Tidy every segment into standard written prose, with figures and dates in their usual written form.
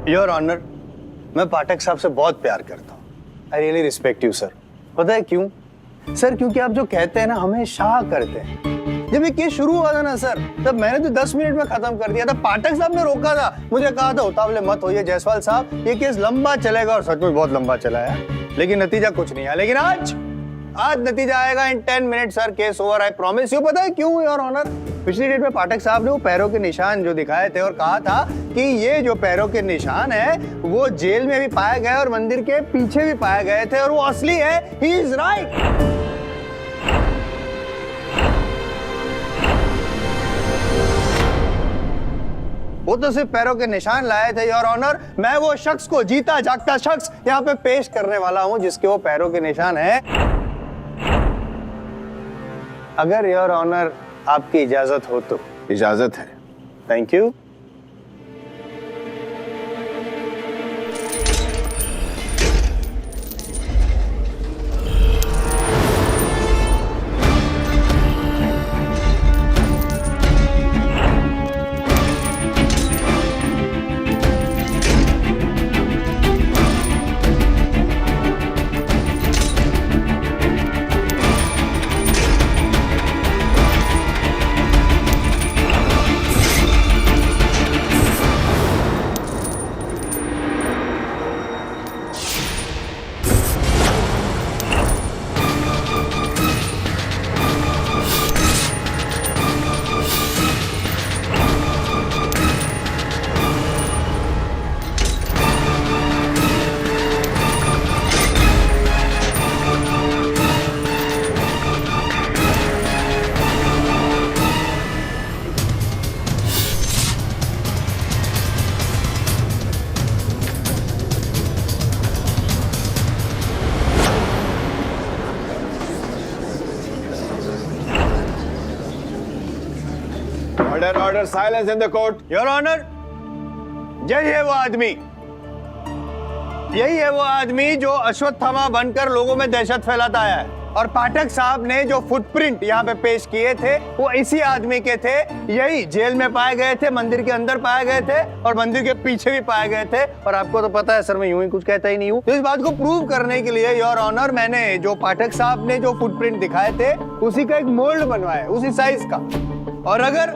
Your honour, मैं पाठक साहब से बहुत प्यार करता हूँ। I really respect you sir. पता है क्यों सर? क्योंकि आप जो कहते हैं ना हमेशा करते हैं। जब ये केस शुरू हुआ था ना सर, तब मैंने तो 10 मिनट में खत्म कर दिया था। पाठक साहब ने रोका था, मुझे कहा था उतावले मत होइए जायसवाल साहब, ये केस लंबा चलेगा, और सच में बहुत लंबा चला है, लेकिन नतीजा कुछ नहीं आया। लेकिन आज नतीजा आएगा इन 10 minute sir. Case over, I promise you. पता है क्यों योर ऑनर? पिछली डेट में पाठक साहब ने वो पैरों के निशान जो दिखाए थे और कहा था कि ये जो पैरों के निशान है वो जेल में भी पाए गए और मंदिर के पीछे भी पाए गए थे और वो असली है। He is right. वो तो सिर्फ पैरों के निशान लाए थे योर ऑनर। मैं वो शख्स को, जीता जागता शख्स, यहाँ पे पेश करने वाला हूँ जिसके वो पैरों के निशान है। अगर योर ऑनर आपकी इजाजत हो तो। इजाजत है। Thank you. Order, silence in the court. Your honour, यही है वो आदमी, यही है वो आदमी जो अश्वत्थामा बनकर लोगों में दहशत फैलाता आया है। और पाठक साहब ने जो फुटप्रिंट यहाँ पे पेश किए थे वो इसी आदमी के थे। यही जेल में पाए गए थे, मंदिर के अंदर पाए गए थे और मंदिर के पीछे भी पाए गए थे। और आपको तो पता है सर, मैं यूं ही कुछ कहता ही नहीं हूँ। तो इस बात को प्रूव करने के लिए योर ऑनर, मैंने जो पाठक साहब ने जो फुटप्रिंट दिखाए थे उसी का एक मोल्ड बनवाया, उसी साइज का। और अगर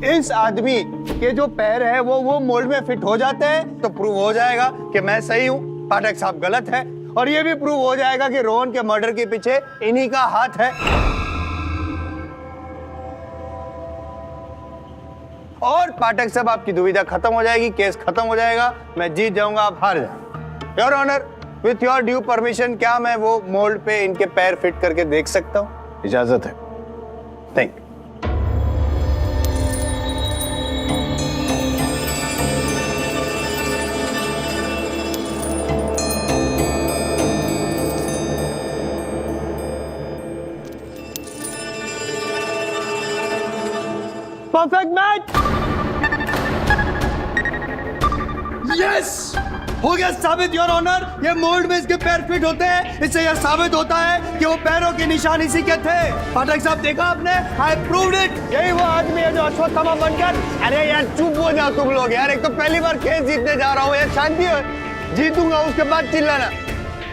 इस आदमी के जो पैर है वो मोल्ड में फिट हो जाते हैं तो प्रूव हो जाएगा कि मैं सही हूं, पाठक साहब गलत है। और ये भी प्रूव हो जाएगा कि रोहन के मर्डर के पीछे इन्हीं का हाथ है। और पाठक साहब आपकी दुविधा खत्म हो जाएगी, केस खत्म हो जाएगा, मैं जीत जाऊंगा, आप हार जाएंगे। Your honour, with your due permission, क्या मैं वो मोल्ड पे इनके पैर फिट करके देख सकता हूं? इजाजत है। Thank you. Perfect match. Yes, हो गया साबित योर ऑनर। ये मोल्ड में इसके पैर फिट होते हैं, इससे यह साबित होता है कि वो पैरों के निशान इसी के थे। पाठक साहब देखा आपने, आई प्रूव्ड इट। यही वो आदमी है जो अश्वत्थामा बनकर। अरे यार चुप हो जाओ तुम लोग यार, एक तो पहली बार खेल जीतने जा रहा हूँ यार, शांति हो, जीतूंगा उसके बाद चिल्लाना।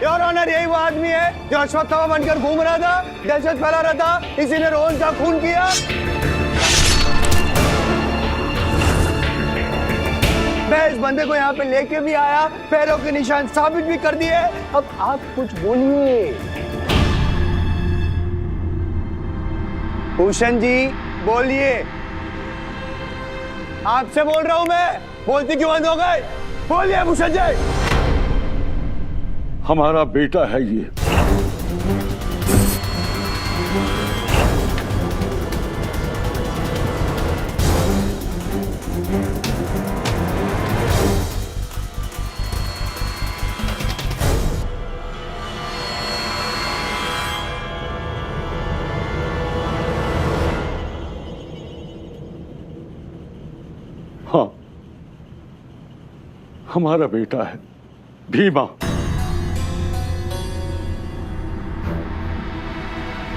योर ऑनर, यही वो आदमी है जो अश्वत्थामा बनकर घूम रहा था, दहशत फैला रहा था, इसी ने रोहन का खून किया। मैं इस बंदे को यहाँ पे लेके भी आया, पैरों के निशान साबित भी कर दिए। अब आप कुछ बोलिए। भूषण जी बोलिए। आपसे बोल रहा हूं मैं, बोलती क्यों बंद हो गए? बोलिए भूषण जी। हमारा बेटा है ये। हाँ, हमारा बेटा है भीमा।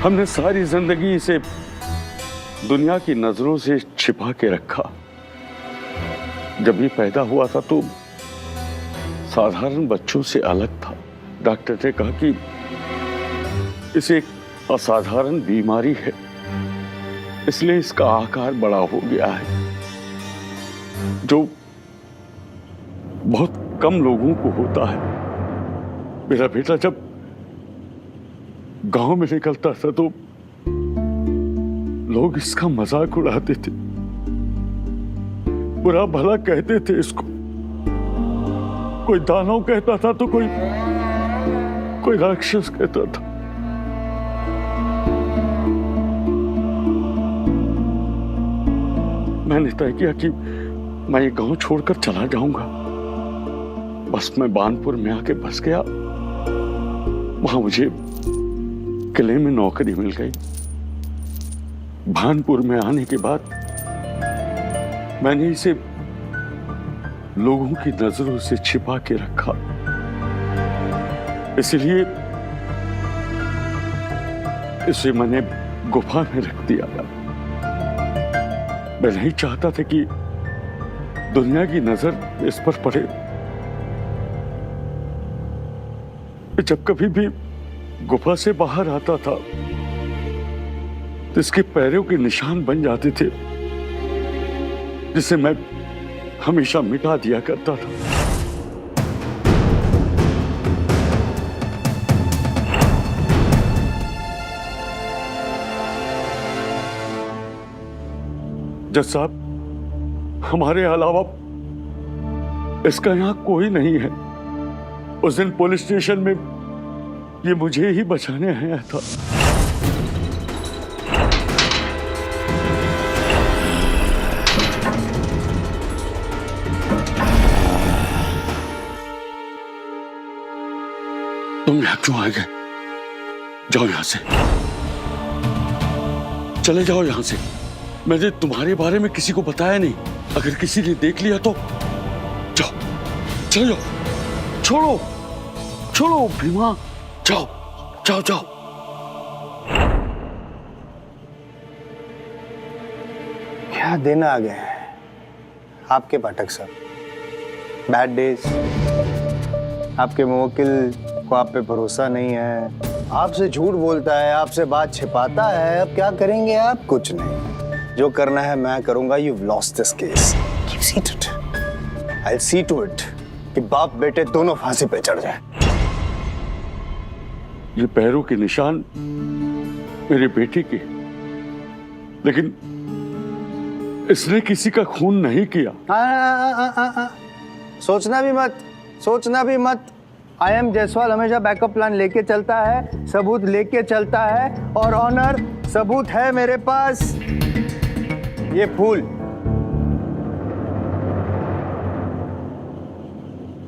हमने सारी जिंदगी इसे दुनिया की नजरों से छिपा के रखा। जब ये पैदा हुआ था तो साधारण बच्चों से अलग था। डॉक्टर ने कहा कि इसे एक असाधारण बीमारी है, इसलिए इसका आकार बड़ा हो गया है, जो बहुत कम लोगों को होता है। मेरा बेटा जब गांव में निकलता था तो लोग इसका मजाक उड़ाते थे, बुरा भला कहते थे इसको। कोई दानव कहता था तो कोई राक्षस कहता था। मैंने तय किया कि मैं ये गांव छोड़कर चला जाऊंगा। बस मैं बानपुर में आके बस गया। वहां मुझे किले में नौकरी मिल गई। भानपुर में आने के बाद मैंने इसे लोगों की नजरों से छिपा के रखा, इसलिए इसे मैंने गुफा में रख दिया। मैं नहीं चाहता था कि दुनिया की नजर इस पर पड़े। जब कभी भी गुफा से बाहर आता था तो इसके पैरों के निशान बन जाते थे, जिसे मैं हमेशा मिटा दिया करता था। जज साहब, हमारे अलावा इसका यहां कोई नहीं है। उस दिन पुलिस स्टेशन में ये मुझे ही बचाने आया था। तुम यहां क्यों आ गए? जाओ यहां से, चले जाओ यहां से। मैंने तुम्हारे बारे में किसी को बताया नहीं। अगर किसी ने देख लिया तो जाओ, चले जाओ। छोड़ो छोड़ो भीमा, जाओ जाओ जाओ। क्या दिन आ गए हैं आपके पाठक साहब। Bad days. आपके मुवक्किल को आप पे भरोसा नहीं है, आपसे झूठ बोलता है, आपसे बात छिपाता है। अब क्या करेंगे आप? कुछ नहीं, जो करना है मैं करूंगा। You've lost this case. Keep seated. I'll see to it कि बाप बेटे दोनों फांसी पे चढ़ जाएं। ये पैरों के निशान मेरे बेटे के, लेकिन इसने किसी का खून नहीं किया। सोचना भी मत, सोचना भी मत। आई एम जायसवाल हमेशा बैकअप प्लान लेके चलता है, सबूत लेके चलता है, और ऑनर सबूत है मेरे पास। ये फूल,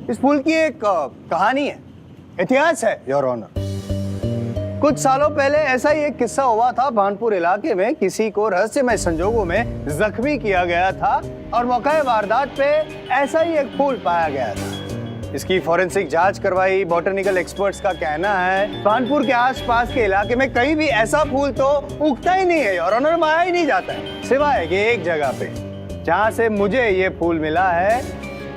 इस फूल की एक कहानी है, इतिहास है योर ऑनर। कुछ सालों पहले ऐसा ही एक किस्सा हुआ था। भानपुर इलाके में किसी को रहस्यमय संजोगों में जख्मी किया गया था और मौके वारदात पे ऐसा ही एक फूल पाया गया था। इसकी फॉरेंसिक जांच करवाई। बॉटनिकल एक्सपर्ट्स का कहना है भानपुर के आसपास के इलाके में कहीं भी ऐसा फूल तो उगता ही नहीं है योर ऑनर, माया ही नहीं जाता है, सिवाय कि एक जगह पे जहां से मुझे ये फूल मिला है,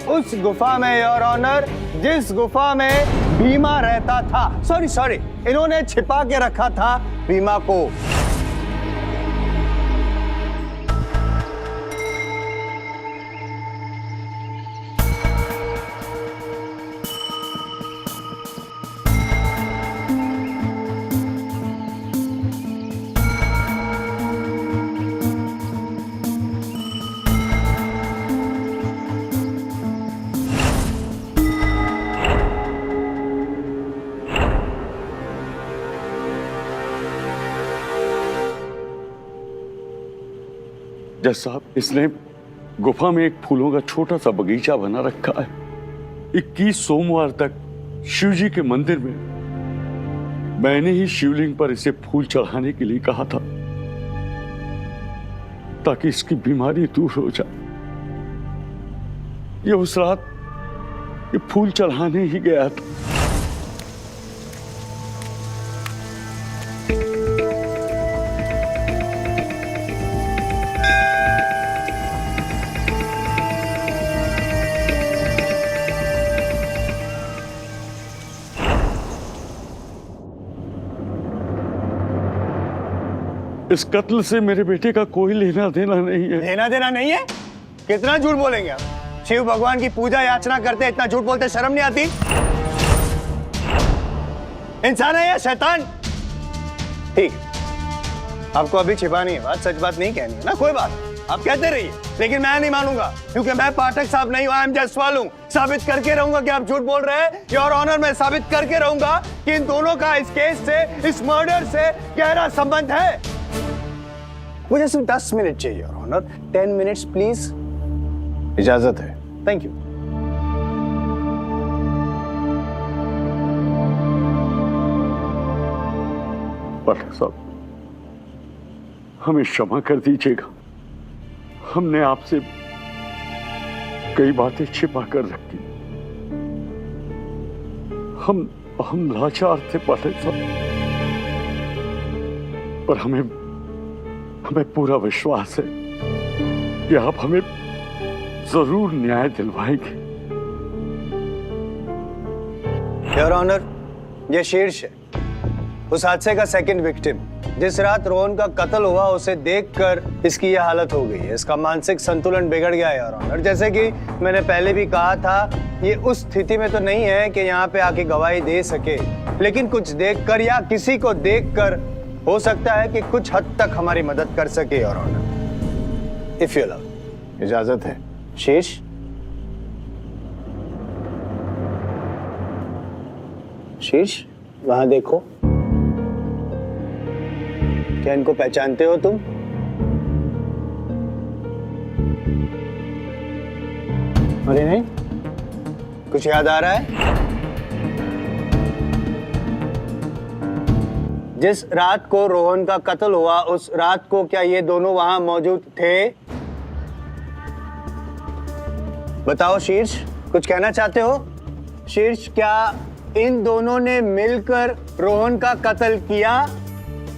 उस गुफा में योर ऑनर, जिस गुफा में भीमा रहता था। सॉरी, इन्होंने छिपा के रखा था भीमा को। जज साहब, इसने गुफा में एक फूलों का छोटा सा बगीचा बना रखा है। 21 सोमवार तक शिव जी के मंदिर में मैंने ही शिवलिंग पर इसे फूल चढ़ाने के लिए कहा था, ताकि इसकी बीमारी दूर हो जाए। ये उस रात ये फूल चढ़ाने ही गया था। इस कत्ल से मेरे बेटे का कोई लेना देना नहीं है। लेना देना नहीं है? कितना झूठ बोलेंगे आप? शिव भगवान की पूजा याचना करते इतना झूठ बोलते शर्म नहीं आती? इंसान है या शैतान? ठीक, आपको अभी छिपानी है बात, सच बात नहीं कहनी है ना, कोई बात, आप कहते रहिए, लेकिन मैं नहीं मानूंगा क्योंकि मैं पाठक साहब नहीं हूं, आई एम जयसवाल हूं। साबित करके रहूंगा कि आप झूठ बोल रहे हैं। योर ऑनर, मैं साबित करके रहूंगा कि इन दोनों का इस केस से, इस मर्डर से गहरा संबंध है। मुझे सिर्फ 10 मिनट चाहिए योर ऑनर, 10 मिनट्स प्लीज। इजाजत है। Thank you. पाठक साहब, हमें क्षमा कर दीजिएगा, हमने आपसे कई बातें छिपा कर रखी। हम लाचार थे पाठक साहब, पर हमें पूरा विश्वास है कि आप हमें जरूर न्याय दिलवाएंगे। योर ऑनर, ये शीर्ष है, उस हादसे का सेकंड विक्टिम। जिस रात रोहन का कत्ल हुआ उसे देखकर इसकी यह हालत हो गई है। इसका मानसिक संतुलन बिगड़ गया है योर ऑनर। जैसे कि मैंने पहले भी कहा था, ये उस स्थिति में तो नहीं है कि यहाँ पे आके गवाही दे सके, लेकिन कुछ देखकर या किसी को देखकर हो सकता है कि कुछ हद तक हमारी मदद कर सके your honour, if you love. इजाजत है। शीर्ष, शीर्ष वहां देखो, क्या इनको पहचानते हो तुम? अरे नहीं, कुछ याद आ रहा है? जिस रात को रोहन का कत्ल हुआ उस रात को क्या ये दोनों वहां मौजूद थे? बताओ शीर्ष, कुछ कहना चाहते हो? शीर्ष, क्या इन दोनों ने मिलकर रोहन का कत्ल किया?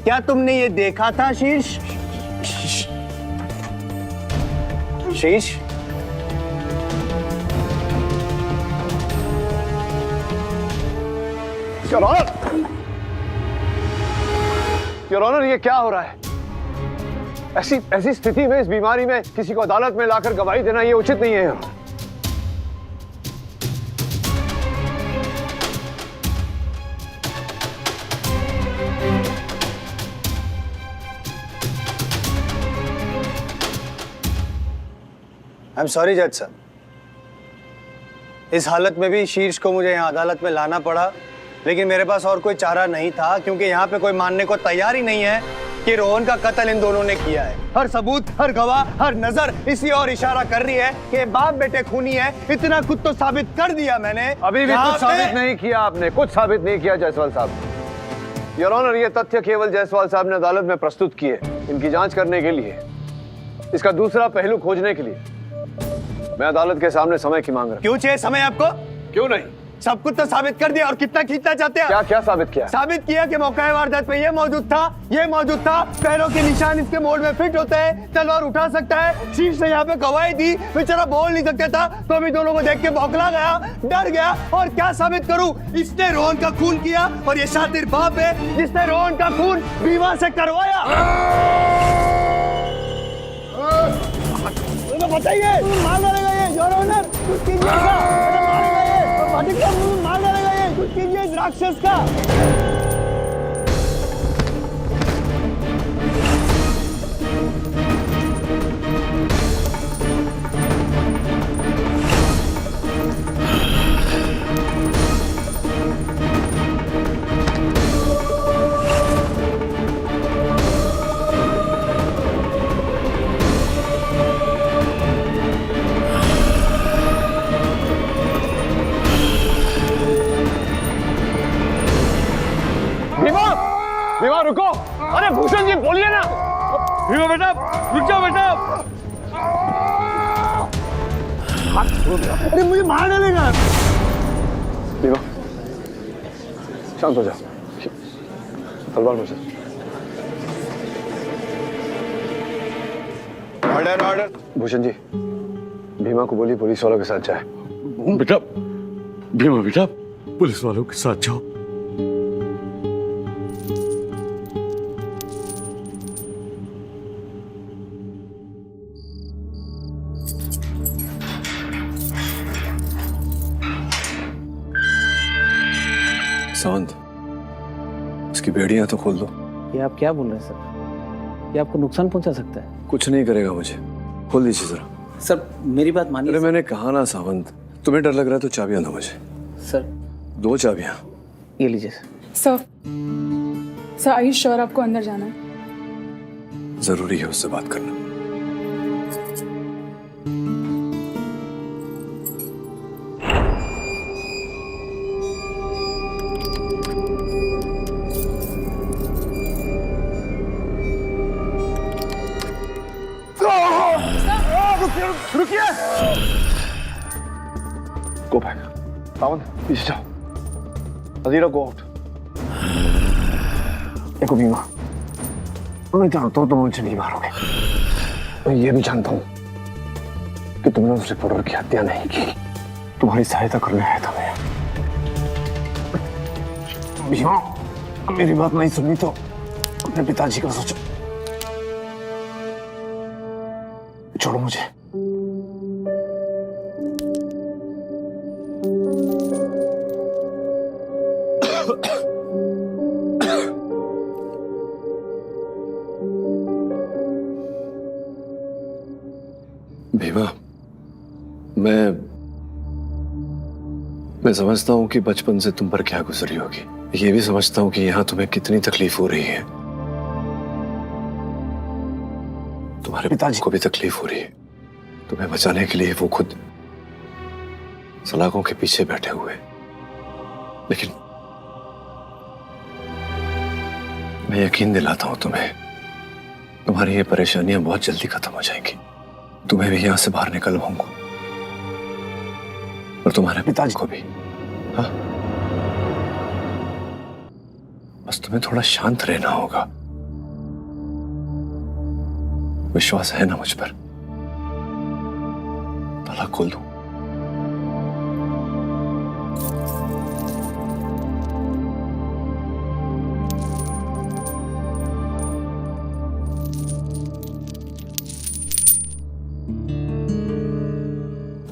क्या तुमने ये देखा था शीर्ष? शीर्ष, योर ऑनर, ये क्या हो रहा है? ऐसी स्थिति में, इस बीमारी में किसी को अदालत में लाकर गवाही देना ये उचित नहीं है। आई एम सॉरी जज साहब, इस हालत में भी शीर्ष को मुझे यहाँ अदालत में लाना पड़ा, लेकिन मेरे पास और कोई चारा नहीं था क्योंकि यहाँ पे कोई मानने को तैयार ही नहीं है कि रोहन का कत्ल इन दोनों ने किया है। हर सबूत, हर गवाह, हर नजर इसी और इशारा कर रही है कि बाप बेटे खूनी है। इतना कुछ तो साबित कर दिया मैंने। अभी भी कुछ साबित नहीं किया आपने, कुछ साबित नहीं किया जायसवाल साहब। योर ऑनर, ये तथ्य केवल जायसवाल साहब ने अदालत में प्रस्तुत किए, इनकी जांच करने के लिए, इसका दूसरा पहलू खोजने के लिए। मैं अदालत के सामने समय की मांग रहा हूं। क्यों चाहिए समय आपको? क्यों नहीं? सब कुछ तो साबित कर दिया, और कितना खींचना चाहते हैं? क्या क्या साबित किया? साबित किया कि मौका वारदात पे ये मौजूद था, ये मौजूद था, पैरों के निशान इसके मोड़ में फिट होते हैं, तलवार उठा सकता है। शीर्ष ने यहाँ पे गवाही दी, बेचारा बोल नहीं सकता था, तो अभी दोनों को देख के बौखला गया, डर गया। और क्या साबित करूं? इसने रोहन का खून किया, और ये शातिर बाप है जिसने रोहन का खून बीवा से करवाया। बताइए, मार डालेगा ये योर ऑनर, कुछ कीजिएगा, मारेगा ये, पाठक साहब मार डालेगा ये, कुछ कीजिए इस राक्षस का। भीमा रुको! अरे भूषण जी बोलिए ना! भीमा बेटा, रुक जाओ बेटा! अरे मुझे मार डालेगा। भीमा, शांत हो जाओ, तलवार मुझे। Order order. भूषण जी, भीमा को बोलिए पुलिस वालों के साथ जाए। बेटा, भीमा बेटा, पुलिस वालों के साथ जाओ। सावंत, इसकी बेड़ियां तो खोल दो। ये आप क्या बोल रहे हैं सर? ये आपको नुकसान पहुंचा सकता है। कुछ नहीं करेगा मुझे, खोल दीजिए जरा। सर मेरी बात मानिए। अरे मैंने कहा ना सावंत, तुम्हें डर लग रहा है तो चाबियां दो मुझे। सर 2 चाबियां। ये लीजिए sir. Sir are you sure आपको अंदर जाना है? जरूरी है उससे बात करना। रुकिए। Go back. सावंत पीछे जाओ। अजीरा गो आउट। देखो भीमा, मैं जानता हूँ तुम मुझे नहीं मारोगे। मैं ये भी जानता हूँ कि तुमने उस रिपोर्टर की हत्या नहीं की। तुम्हारी सहायता करने आया था मैं। भीमा, मेरी बात नहीं सुनी तो अपने पिताजी का सोचो। छोड़ो मुझे। भीमा, मैं समझता हूं कि बचपन से तुम पर क्या गुजरी होगी। ये भी समझता हूं कि यहां तुम्हें कितनी तकलीफ हो रही है। तुम्हारे पिताजी को भी तकलीफ हो रही है। तुम्हें बचाने के लिए वो खुद सलाखों के पीछे बैठे हुए। लेकिन मैं यकीन दिलाता हूं तुम्हें, तुम्हारी ये परेशानियां बहुत जल्दी खत्म हो जाएंगी। तुम्हें भी यहां से बाहर निकलवाऊंगा और तुम्हारे पिताजी को भी। हाँ, बस तुम्हें थोड़ा शांत रहना होगा। विश्वास है ना मुझ पर? ताला खोल दूं?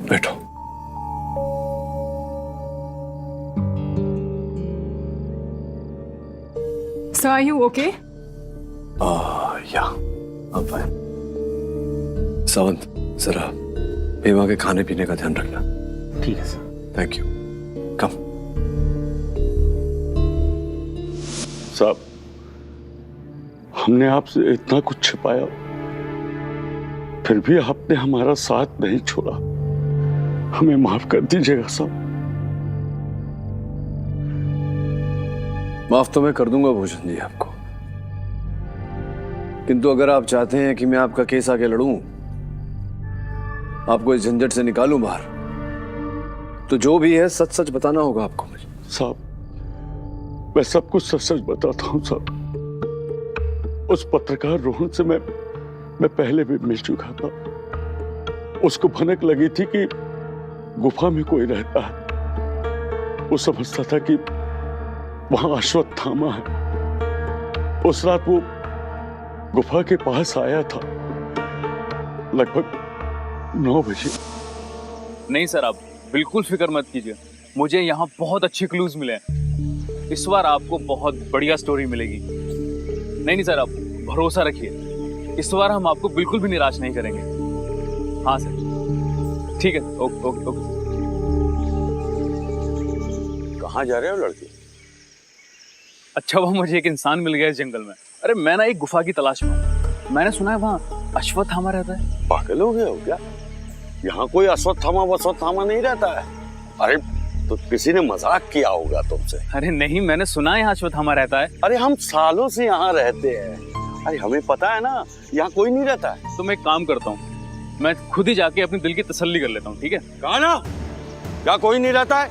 बैठो। Sir are you okay? या अब सावंत, जरा भीमा के खाने पीने का ध्यान रखना। ठीक है सर। Thank you. कम। साहब, हमने आपसे इतना कुछ छिपाया, फिर भी आपने हमारा साथ नहीं छोड़ा। हमें माफ कर दीजिएगा साहब। माफ तो मैं कर दूंगा भूषण जी आपको, किंतु अगर आप चाहते हैं कि मैं आपका केस आगे लड़ूं, आपको इस झंझट से निकालूं बाहर, तो जो भी है सच सच बताना होगा आपको मुझे। साहब, मैं सब कुछ सच सच बताता हूं साहब। उस पत्रकार रोहन से मैं पहले भी मिल चुका था। उसको भनक लगी थी कि गुफा में कोई रहता है। वो समझता था कि वहां अश्वत्थामा है। उस रात वो गुफा के पास आया था लगभग 9 बजे। नहीं सर, आप बिल्कुल फिक्र मत कीजिए। मुझे यहाँ बहुत अच्छे क्लूज मिले हैं। इस बार आपको बहुत बढ़िया स्टोरी मिलेगी। नहीं सर, आप भरोसा रखिए। इस बार हम आपको बिल्कुल भी निराश नहीं करेंगे। हाँ सर, ठीक है। Okay okay okay. कहाँ जा रहे हो लड़के? अच्छा, वो मुझे एक इंसान मिल गया इस जंगल में। अरे मैं ना एक गुफा की तलाश में हूँ। मैंने सुना है वहाँ अश्वत्थामा रहता है। पागल हो गए हो क्या? यहाँ कोई अश्वत्थामा वश्वत्थामा नहीं रहता है। अरे तो किसी ने मजाक किया होगा तुमसे। अरे नहीं, मैंने सुना है यहाँ अश्वत्थामा रहता है। अरे हम सालों से यहाँ रहते हैं। अरे हमें पता है ना, यहाँ कोई नहीं रहता है। तो मैं एक काम करता हूँ, मैं खुद ही जाके अपने दिल की तसल्ली कर लेता हूँ। ठीक है? कहा ना, यहाँ कोई नहीं रहता है।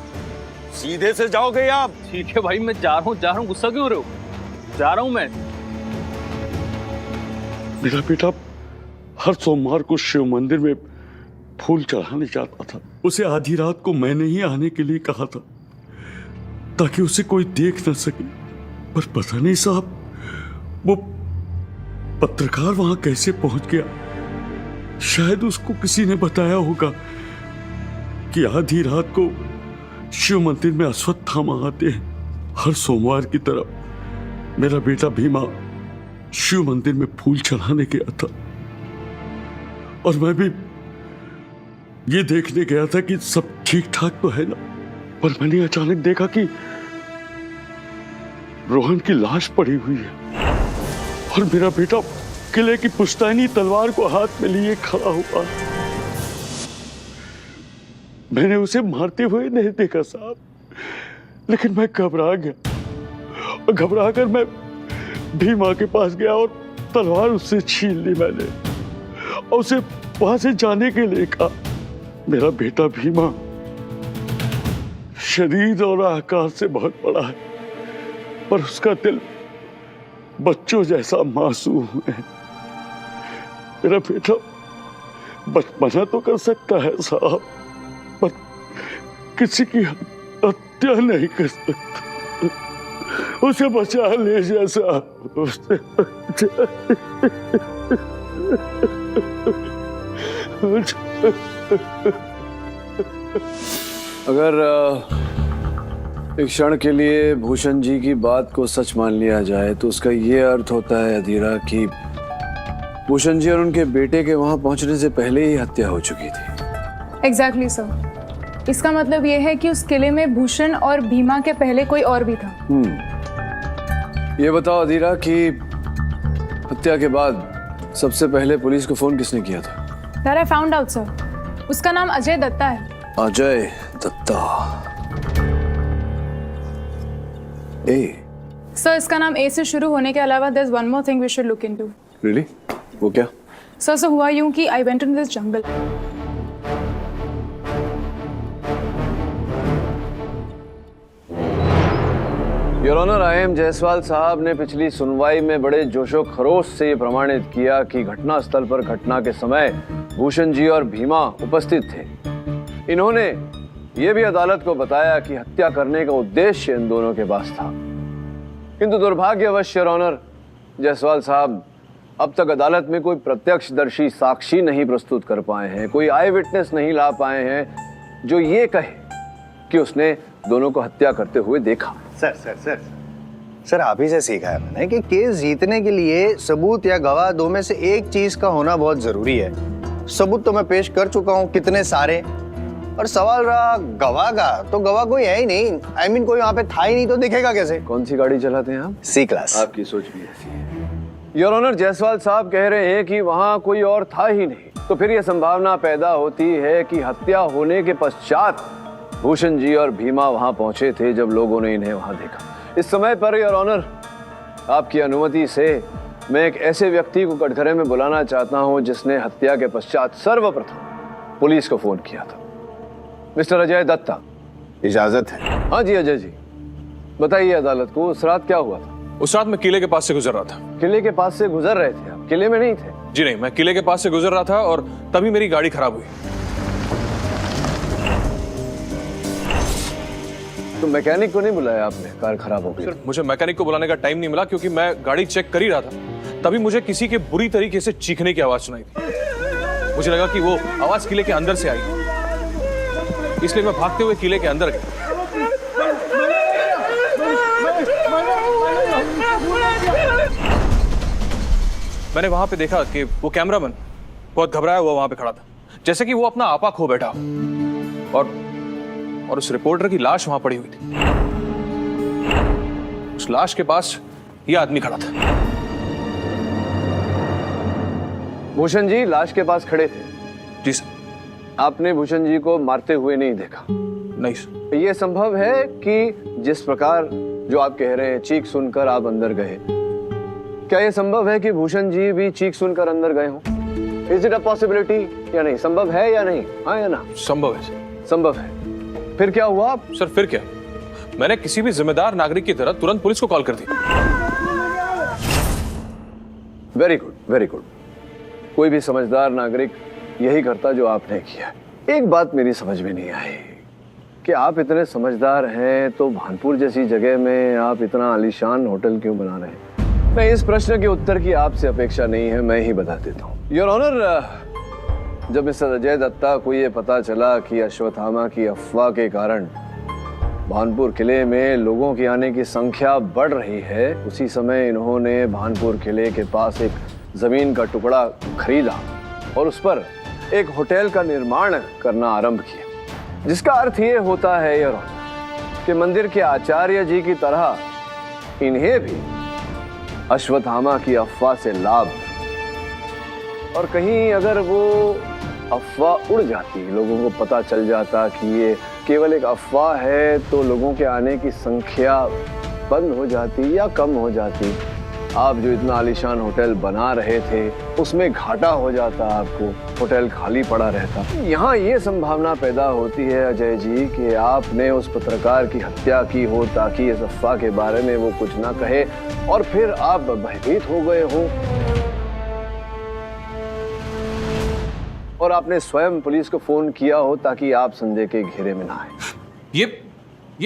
सीधे से जाओगे आप? ठीक है भाई, मैं जा रहा हूँ। गुस्सा क्यों हो रहे हो? जा रहा हूँ मैं। मेरा बेटा हर सोमवार को शिव मंदिर में फूल चढ़ाने जाता था। उसे आधी रात को मैंने ही आने के लिए कहा था ताकि उसे कोई देख न सके। पर पता नहीं साहब, वो पत्रकार वहां कैसे पहुंच गया। शायद उसको किसी ने बताया होगा कि आधी रात को शिव मंदिर में अश्वत्थामा आते हैं। हर सोमवार की तरह मेरा बेटा भीमा शिव मंदिर में फूल चढ़ाने गया था और मैं भी ये देखने गया था कि सब ठीक ठाक तो है ना, पर मैंने अचानक देखा कि रोहन की लाश पड़ी हुई है और मेरा बेटा किले की पुश्तैनी तलवार को हाथ में लिए खड़ा हुआ। मैंने उसे मारते हुए नहीं देखा साहब, लेकिन मैं घबरा गया और घबरा कर मैं भीमा के पास गया और तलवार उससे छीन ली मैंने और उसे वहां से जाने के लिए कहा। मेरा बेटा भीमा शरीर और आकार से बहुत बड़ा है, पर उसका दिल बच्चों जैसा मासूम है। मेरा बेटा बचपना तो कर सकता है साहब, पर किसी की हत्या नहीं कर सकता। उसे बचा ले जैसा उसे अगर एक क्षण के लिए भूषण जी की बात को सच मान लिया जाए तो उसका ये अर्थ होता है अधीरा कि भूषण जी और उनके बेटे के वहां पहुंचने से पहले ही हत्या हो चुकी थी। Exactly sir. इसका मतलब ये है कि उस किले में भूषण और भीमा के पहले कोई और भी था। ये बताओ अधीरा कि हत्या के बाद सबसे पहले पुलिस को फोन किसने किया था? That I found out, sir. उसका नाम अजय दत्ता है। अजय दत्ता। ए सर, इसका नाम ए से शुरू होने के अलावा there's one more thing we should look into। Really? वो क्या? सर हुआ यूं कि I went into this jungle। Your honour, I M. Jaiswal साहब ने पिछली सुनवाई में बड़े जोशो खरोश से ये प्रमाणित किया कि घटना स्थल पर घटना के समय भूषण जी और भीमा उपस्थित थे। इन्होंने ये भी अदालत को बताया कि हत्या करने का उद्देश्य इन दोनों के पास था। किंतु दुर्भाग्यवश योर ऑनर जायसवाल साहब, अब तक अदालत में कोई प्रत्यक्षदर्शी साक्षी नहीं प्रस्तुत कर पाए हैं, कोई आई विटनेस नहीं ला पाए हैं जो ये कहे कि उसने दोनों को हत्या करते हुए देखा। सर आप ही से सीखा है मैंने कि केस जीतने के लिए सबूत या गवाह दो में से एक चीज का होना बहुत जरूरी है। सबूत तो मैं पेश कर चुका हूँ कितने सारे, और सवाल रहा गवाह का, तो गवाह कोई है ही नहीं। I mean, कोई वहां पे था ही नहीं तो दिखेगा कैसे? कौन सी गाड़ी चलाते हैं आप? सी क्लास। आपकी सोच भी ऐसी है। योर ऑनर, जायसवाल साहब कह रहे हैं कि वहां कोई और था ही नहीं, तो फिर यह संभावना पैदा होती है कि हत्या होने के पश्चात भूषण जी और भीमा वहां पहुंचे थे जब लोगों ने इन्हें वहां देखा। इस समय पर योर ऑनर, आपकी अनुमति से मैं एक ऐसे व्यक्ति को कटघरे में बुलाना चाहता हूं जिसने हत्या के पश्चात सर्वप्रथम पुलिस को फोन किया था। मिस्टर अजय दत्ता। इजाजत है? हाँ जी अजय जी, बताइए अदालत को उस रात क्या हुआ था? उस रात मैं किले के पास से गुजर रहा था। किले के पास से गुजर रहे थे आप? किले में नहीं थे? जी नहीं, मैं किले के पास से गुजर रहा था और तभी मेरी गाड़ी खराब हुई। तो मैकेनिक को नहीं बुलाया आपने? कार खराब हो गई। सर, मुझे मैकेनिक को बुलाने का टाइम नहीं मिला क्योंकि मैं गाड़ी चेक कर ही रहा था। तभी मुझे किसी के बुरी तरीके से चीखने की आवाज सुनाई थी। मुझे लगा कि वो आवाज किले के अंदर से आई, इसलिए मैं भागते हुए किले के अंदर गया। मैंने वहां पे देखा कि वो कैमरामैन बहुत घबराया हुआ वहां पे खड़ा था, जैसे कि वो अपना आपा खो बैठा हो। और उस रिपोर्टर की लाश वहां पड़ी हुई थी। उस लाश के पास ये आदमी खड़ा था। भूषण जी लाश के पास खड़े थे? जी सर। आपने भूषण जी को मारते हुए नहीं देखा? नहीं सर। ये संभव है कि जिस प्रकार जो आप कह रहे हैं चीख सुनकर आप अंदर गए, क्या यह संभव है कि भूषण जी भी चीख सुनकर अंदर गए हों? इज इट अ पॉसिबिलिटी या नहीं? संभव है या नहीं? हाँ या ना? संभव है सर। संभव है। फिर क्या हुआ? सर फिर क्या, मैंने किसी भी जिम्मेदार नागरिक की तरह तुरंत पुलिस को कॉल कर दी। Very good, very good. कोई भी समझदार नागरिक यही करता जो आपने किया। एक बात मेरी समझ में नहीं आई कि आप इतने समझदार हैं तो भानपुर जैसी जगह में आप इतना आलीशान होटल क्यों बना रहे हैं? मैं इस प्रश्न के उत्तर की आपसे अपेक्षा नहीं है, मैं ही बता देता हूँ। योर ऑनर, जब मिस्टर अजय दत्ता को ये पता चला कि अश्वत्थामा की अफवाह के कारण भानपुर किले में लोगों की आने की संख्या बढ़ रही है, उसी समय इन्होंने भानपुर किले के पास एक जमीन का टुकड़ा खरीदा और उस पर एक होटल का निर्माण करना आरंभ किया, जिसका अर्थ ये होता है योर ऑनर कि मंदिर के आचार्य जी की तरह इन्हें भी अश्वत्थामा की अफवाह से लाभ, और कहीं अगर वो अफवाह उड़ जाती, लोगों को पता चल जाता कि ये केवल एक अफवाह है, तो लोगों के आने की संख्या बंद हो जाती या कम हो जाती। आप जो इतना आलीशान होटल बना रहे थे उसमें घाटा हो जाता, आपको होटल खाली पड़ा रहता। यहाँ ये संभावना पैदा होती है अजय जी कि आपने उस पत्रकार की हत्या की हो ताकि इस अफवाह के बारे में वो कुछ ना कहे और फिर आप भयभीत हो गए हो और आपने स्वयं पुलिस को फोन किया हो ताकि आप संदेह के घेरे में ना आए। ये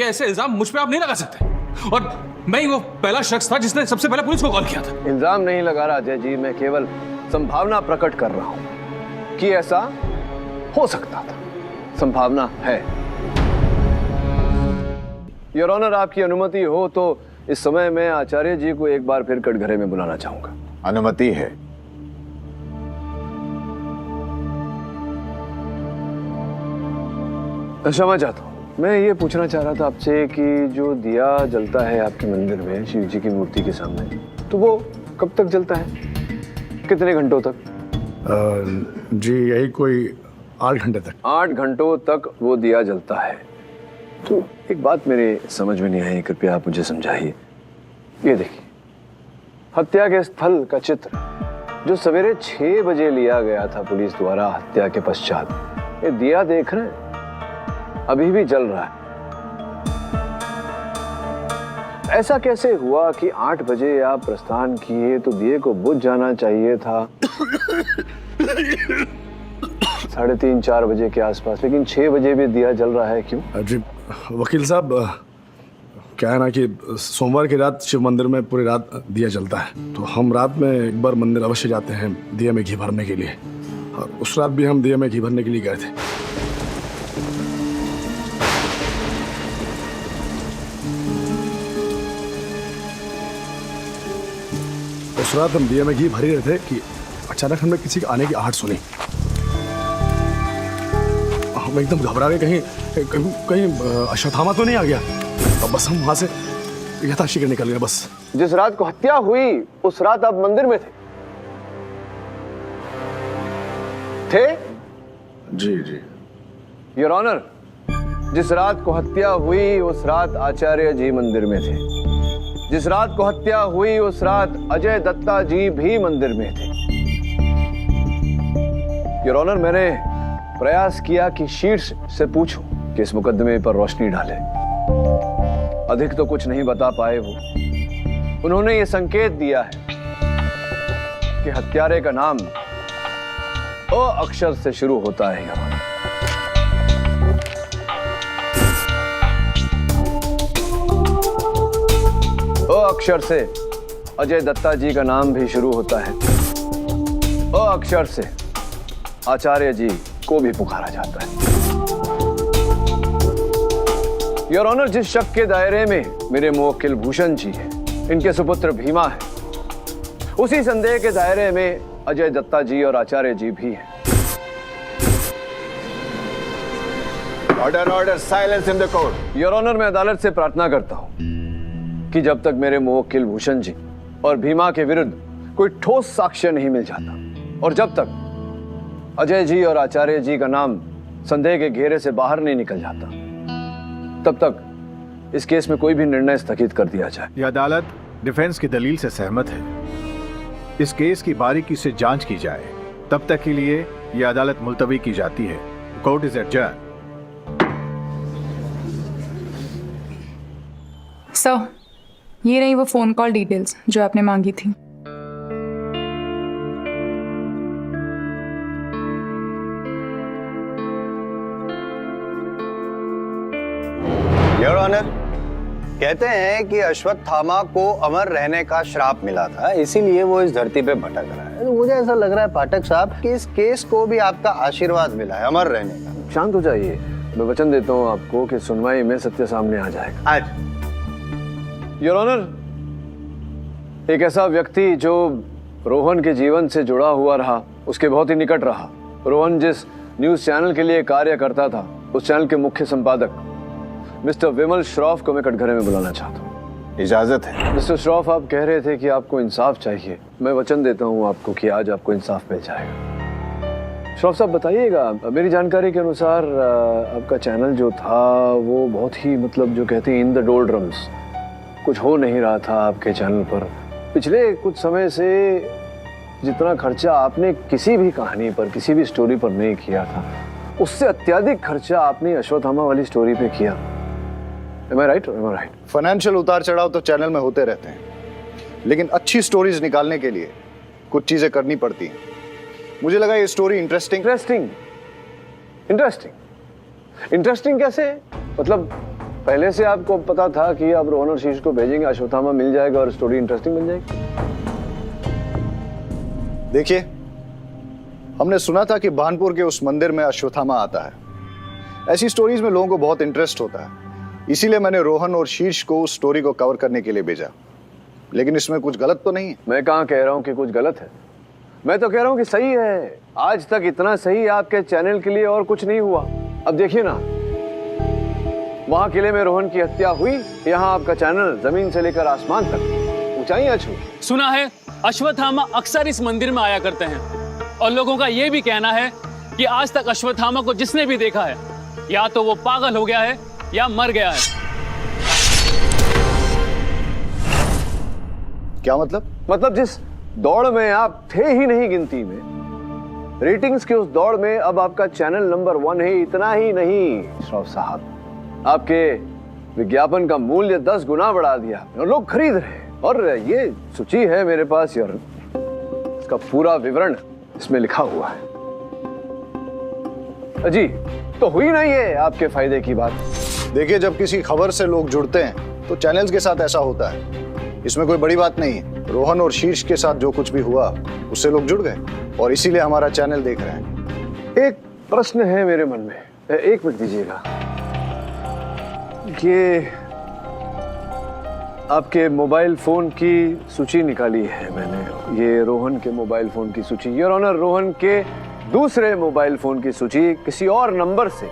ऐसे इल्जाम मुझ पे आप नहीं लगा सकते, और मैं ही वो पहला शख्स था जिसने सबसे पहले पुलिस को कॉल किया था। इल्जाम नहीं लगा रहा अजय जी, मैं केवल संभावना प्रकट कर रहा हूं कि ऐसा हो सकता था, संभावना है। योर ऑनर, आपकी अनुमति हो तो इस समय मैं आचार्य जी को एक बार फिर कटघरे में बुलाना चाहूंगा। अनुमति है। क्षमा चाहता हूँ, मैं ये पूछना चाह रहा था आपसे कि जो दिया जलता है आपके मंदिर में शिव जी की मूर्ति के सामने, तो वो कब तक जलता है, कितने घंटों तक? जी यही कोई 8 घंटे तक। 8 घंटों तक वो दिया जलता है। तो एक बात मेरे समझ में नहीं आई, कृपया आप मुझे समझाइए। ये देखिए, हत्या के स्थल का चित्र जो सवेरे 6 बजे लिया गया था पुलिस द्वारा हत्या के पश्चात, ये दिया देख रहे हैं अभी भी जल रहा है। ऐसा कैसे हुआ कि 8 बजे आप प्रस्थान किए तो दिए को बुझ जाना चाहिए था 3:30-4 बजे के आसपास, लेकिन 6 बजे भी दिया जल रहा है, क्यों? जी वकील साहब, क्या है ना कि सोमवार की रात शिव मंदिर में पूरी रात दिया जलता है, तो हम रात में एक बार मंदिर अवश्य जाते हैं दिया में घी भरने के लिए, और उस रात भी हम दिया में घी भरने के लिए गए थे। उस रात हम दिया में घी भर ही रहे थे कि अचानक हमने किसी के आने की आहट सुनी। हम एकदम घबरा गए, कहीं अश्वत्थामा तो नहीं आ गया। अब बस हम वहां से यथाशीघ्र के निकल गए। बस जिस रात को हत्या हुई उस रात आप मंदिर में थे? जी जी योर ऑनर, जिस रात को हत्या हुई उस रात आचार्य जी मंदिर में थे। जिस रात को हत्या हुई उस रात अजय दत्ता जी भी मंदिर में थे। योर ऑनर, मैंने प्रयास किया कि शीर्ष से पूछूं कि इस मुकदमे पर रोशनी डाले, अधिक तो कुछ नहीं बता पाए वो। उन्होंने ये संकेत दिया है कि हत्यारे का नाम अ अक्षर से शुरू होता है। योर ऑनर, अ अक्षर से अजय दत्ता जी का नाम भी शुरू होता है। अ अक्षर से आचार्य जी को भी पुकारा जाता है। योर ऑनर, जिस शक के दायरे में मेरे मुवक्किल भूषण जी हैं, इनके सुपुत्र भीमा है, उसी संदेह के दायरे में अजय दत्ता जी और आचार्य जी भी हैं। Order order, silence in the court. Your honour, मैं अदालत से प्रार्थना करता हूं कि जब तक मेरे मुवक्किल भूषण जी और भीमा के विरुद्ध कोई ठोस साक्ष्य नहीं मिल जाता, और जब तक अजय जी और आचार्य जी का नाम संदेह के घेरे से बाहर नहीं निकल जाता, तब तक इस केस में कोई भी निर्णय स्थगित कर दिया जाए। यह अदालत डिफेंस की दलील से सहमत है। इस केस की बारीकी से जांच की जाए, तब तक के लिए यह अदालत मुलतवी की जाती है। Court is adjourn. सर, ये रही वो फोन कॉल डिटेल्स जो आपने मांगी थी। योर ऑनर, कहते हैं कि अश्वत्थामा को अमर रहने का श्राप मिला था, इसीलिए वो इस धरती पे भटक रहा है। तो मुझे ऐसा लग रहा है पाठक साहब कि इस केस को भी आपका आशीर्वाद मिला है अमर रहने का। शांत हो जाइए। मैं वचन देता हूं आपको कि सुनवाई में सत्य सामने आ जाएगा। आज योर ऑनर, एक ऐसा व्यक्ति जो रोहन के जीवन से जुड़ा हुआ रहा, उसके बहुत ही निकट रहा। रोहन जिस न्यूज चैनल के लिए कार्य करता था, उस चैनल के मुख्य संपादक मिस्टर विमल श्रॉफ को मैं कटघरे में बुलाना चाहता हूँ। इजाजत है। मिस्टर श्रॉफ, आप कह रहे थे कि आपको इंसाफ चाहिए। मैं वचन देता हूँ आपको कि आज आपको इंसाफ मिल जाएगा। श्रॉफ साहब बताइएगा, मेरी जानकारी के अनुसार आपका चैनल जो था वो बहुत ही जो कहते हैं इन द डोल्ड्रम्स, कुछ हो नहीं रहा था आपके चैनल पर। पिछले कुछ समय से जितना खर्चा आपने किसी भी कहानी पर, किसी भी स्टोरी पर नहीं किया था, उससे अत्यधिक खर्चा आपने अश्वत्थामा वाली स्टोरी पे किया। Am I right? Am I right? Financial उतार चढ़ाव तो चैनल में होते रहते हैं, लेकिन अच्छी स्टोरीज निकालने के लिए कुछ चीजें करनी पड़ती हैं। मुझे लगा ये स्टोरी इंटरेस्टिंग कैसे? पहले से आपको पता था कि आप रोहन और शीश को भेजेंगे, अश्वत्थामा मिल जाएगा और स्टोरी इंटरेस्टिंग बन जाएगी। देखिए, हमने सुना था कि भानपुर के उस मंदिर में अश्वत्थामा आता है। ऐसी स्टोरीज में लोगों को बहुत इंटरेस्ट होता है, इसीलिए मैंने रोहन और शीर्ष को उस स्टोरी को कवर करने के लिए भेजा। लेकिन इसमें कुछ गलत तो नहीं है? मैं कहाँ कह रहा हूँ कि कुछ गलत है, मैं तो कह रहा हूँ कि सही है। आज तक इतना सही आपके चैनल के लिए और कुछ नहीं हुआ। अब देखिए ना, वहां किले में रोहन की हत्या हुई, यहाँ आपका चैनल जमीन से लेकर आसमान तक ऊंचाइयां छू। सुना है अश्वत्थामा अक्सर इस मंदिर में आया करते हैं, और लोगों का यह भी कहना है कि आज तक अश्वत्थामा को जिसने भी देखा है, या तो वो पागल हो गया है या मर गया है। क्या मतलब? जिस दौड़ में आप थे ही नहीं गिनती में, रेटिंग्स के उस दौड़ में अब आपका चैनल नंबर 1 है। इतना ही नहीं श्रॉफ साहब, आपके विज्ञापन का मूल्य 10 गुना बढ़ा दिया और लोग खरीद रहे हैं। और ये सूची है मेरे पास यार, इसका पूरा विवरण इसमें लिखा हुआ है। जी, तो हुई ना ये आपके फायदे की बात? देखिए, जब किसी खबर से लोग जुड़ते हैं तो चैनल्स के साथ ऐसा होता है, इसमें कोई बड़ी बात नहीं है। रोहन और शीर्ष के साथ जो कुछ भी हुआ उससे लोग जुड़ गए और इसीलिए हमारा चैनल देख रहे हैं। एक प्रश्न है मेरे मन में, 1 मिनट दीजिएगा। ये आपके मोबाइल फोन की सूची निकाली है मैंने, ये रोहन के मोबाइल फोन की सूची। योर ऑनर, रोहन के दूसरे मोबाइल फोन की सूची, किसी और नंबर से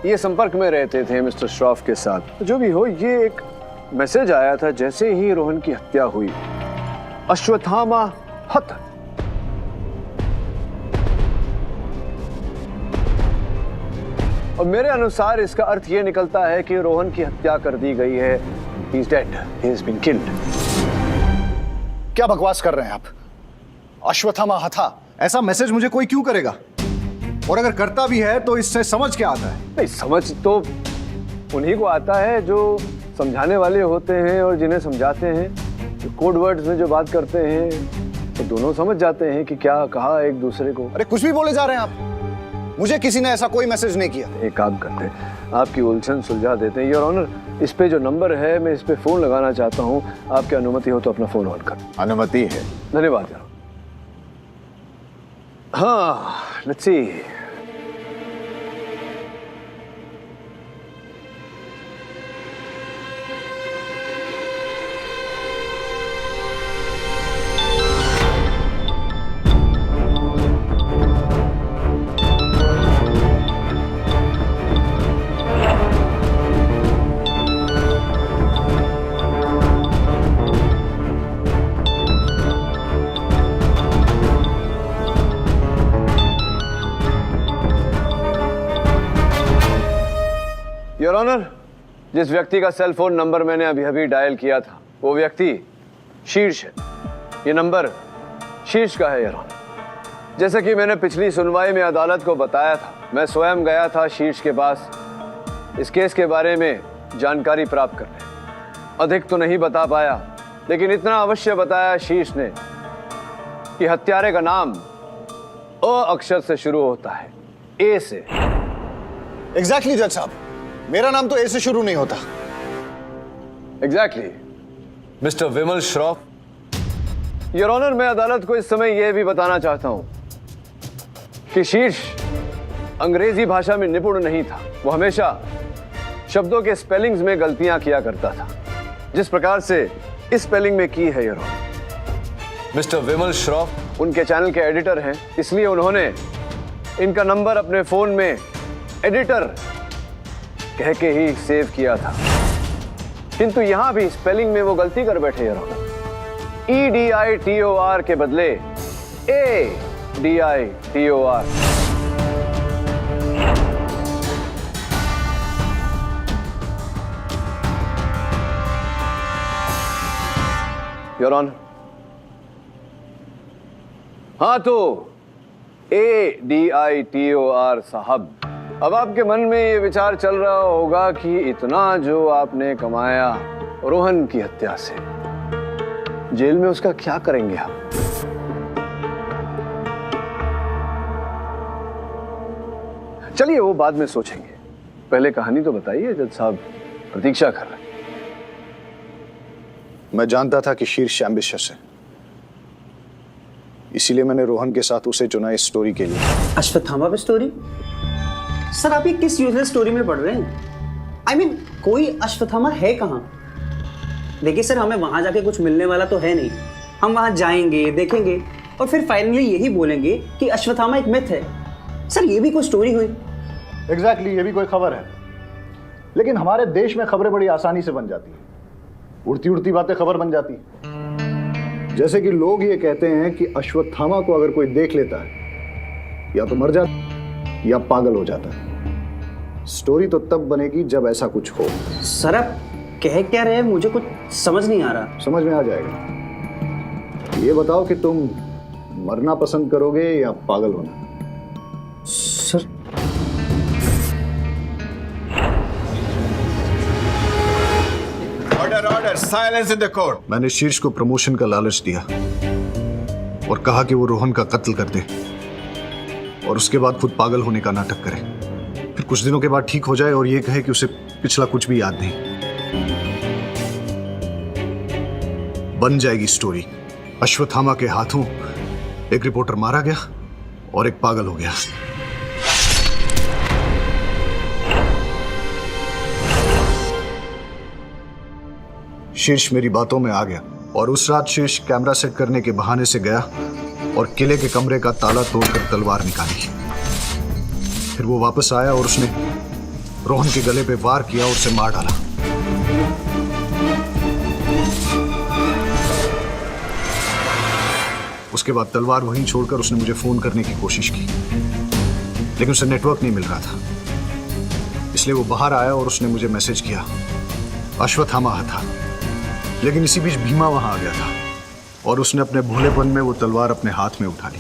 ये संपर्क में रहते थे मिस्टर श्रॉफ के साथ। जो भी हो, ये एक मैसेज आया था जैसे ही रोहन की हत्या हुई, अश्वत्थामा हत। और मेरे अनुसार इसका अर्थ ये निकलता है कि रोहन की हत्या कर दी गई है। He is dead. He has been killed. क्या बकवास कर रहे हैं आप? अश्वत्थामा हथा, ऐसा मैसेज मुझे कोई क्यों करेगा? और अगर करता भी है तो इससे समझ क्या आता है? नहीं, समझ तो उन्हीं को आता है जो समझाने वाले होते हैं और जिन्हें समझाते हैं। जो कोड वर्ड्स में जो बात करते हैं तो दोनों समझ जाते हैं कि क्या कहा एक दूसरे को। अरे कुछ भी बोले जा रहे हैं आप, मुझे किसी ने ऐसा कोई मैसेज नहीं किया। एक काम करते हैं, आपकी उलझन सुलझा देते हैं। योर ऑनर, इस पे जो नंबर है, मैं इस पे फोन लगाना चाहता हूँ। आपकी अनुमति हो तो अपना फोन ऑन कर। अनुमति है। धन्यवाद यार। हाँ, लेट्स सी। योर ऑनर, जिस व्यक्ति का सेल फोन नंबर मैंने अभी अभी डायल किया था, वो व्यक्ति शीर्ष है। ये नंबर शीर्ष का है योर ऑनर। जैसे कि मैंने पिछली सुनवाई में अदालत को बताया था, मैं स्वयं गया था शीर्ष के पास इस केस के बारे में जानकारी प्राप्त करने। अधिक तो नहीं बता पाया, लेकिन इतना अवश्य बताया शीर्ष ने कि हत्यारे का नाम अ अक्षर से शुरू होता है, ए से। एग्जैक्टली जज साहब, मेरा नाम तो ए से शुरू नहीं होता। Exactly mister Vimal Shroff. Your honour, मैं अदालत को इस समय यह भी बताना चाहता हूं कि शीर्ष अंग्रेजी भाषा में निपुण नहीं था। वो हमेशा शब्दों के स्पेलिंग्स में गलतियां किया करता था, जिस प्रकार से इस स्पेलिंग में की है। मिस्टर विमल श्रॉफ उनके चैनल के एडिटर हैं, इसलिए उन्होंने इनका नंबर अपने फोन में एडिटर कह के ही सेव किया था। किंतु यहां भी स्पेलिंग में वो गलती कर बैठे EDITOR के बदले ADITOR। योर ऑनर, हाँ तो ADITOR साहब, अब आपके मन में ये विचार चल रहा होगा कि इतना जो आपने कमाया रोहन की हत्या से, जेल में उसका क्या करेंगे आप? चलिए वो बाद में सोचेंगे, पहले कहानी तो बताइए। जज साहब प्रतीक्षा कर रहे हैं। मैं जानता था कि शीर्ष एम्बिशियस है, इसीलिए मैंने रोहन के साथ उसे चुना इस स्टोरी के लिए। अश्वत्थामा पे स्टोरी? सर आप ये किस यूजलेस स्टोरी में पढ़ रहे हैं? I mean, कोई अश्वत्थामा है कहाँ? देखिए सर, हमें वहां जाके कुछ मिलने वाला तो है नहीं। हम वहां जाएंगे, देखेंगे और फिर फाइनली यही बोलेंगे कि अश्वत्थामा एक मिथ है। सर ये भी कोई स्टोरी हुई? एग्जैक्टली, ये भी कोई खबर है। लेकिन हमारे देश में खबरें बड़ी आसानी से बन जाती हैं, उड़ती उड़ती बातें खबर बन जाती हैं। जैसे कि लोग ये कहते हैं कि अश्वत्थामा को अगर कोई देख लेता है या तो मर जाता या पागल हो जाता है। स्टोरी तो तब बनेगी जब ऐसा कुछ हो। सर आप कह क्या रहे हैं? मुझे कुछ समझ नहीं आ रहा। समझ में आ जाएगा। ये बताओ कि तुम मरना पसंद करोगे या पागल होना? Sir order, silence in the court. मैंने शीर्ष को प्रमोशन का लालच दिया और कहा कि वो रोहन का कत्ल कर दे और उसके बाद खुद पागल होने का नाटक करे, फिर कुछ दिनों के बाद ठीक हो जाए और ये कहे कि उसे पिछला कुछ भी याद नहीं। बन जाएगी स्टोरी। अश्वत्थामा के हाथों एक रिपोर्टर मारा गया और एक पागल हो गया। शीर्ष मेरी बातों में आ गया और उस रात शीर्ष कैमरा सेट करने के बहाने से गया और किले के कमरे का ताला तोड़कर तलवार निकाली। फिर वो वापस आया और उसने रोहन के गले पे वार किया और उसे मार डाला। उसके बाद तलवार वहीं छोड़कर उसने मुझे फोन करने की कोशिश की, लेकिन उसे नेटवर्क नहीं मिल रहा था। इसलिए वो बाहर आया और उसने मुझे मैसेज किया। अश्वत्थामा था, लेकिन इसी बीच भीमा वहां आ गया था और उसने अपने भोलेपन में वो तलवार अपने हाथ में उठा ली।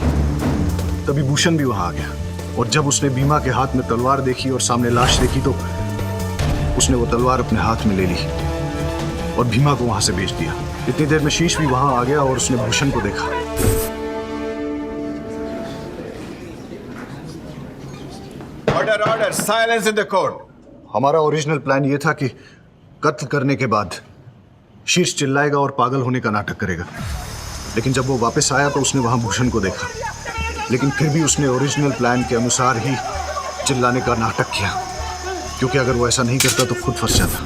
तभी भूषण भी वहां आ गया और जब उसने भीमा के हाथ में तलवार देखी और सामने लाश देखी तो उसने वो तलवार अपने हाथ में ले ली और भीमा को वहां से भेज दिया। इतनी देर में शीश भी वहां आ गया और उसने भूषण को देखा। Order, silence in the court. हमारा ओरिजिनल प्लान ये था कि कत्ल करने के बाद शीर्ष चिल्लाएगा और पागल होने का नाटक करेगा, लेकिन जब वो वापस आया तो उसने वहां भूषण को देखा, लेकिन फिर भी उसने ओरिजिनल प्लान के अनुसार ही चिल्लाने का नाटक किया, क्योंकि अगर वो ऐसा नहीं करता तो खुद फंस जाता।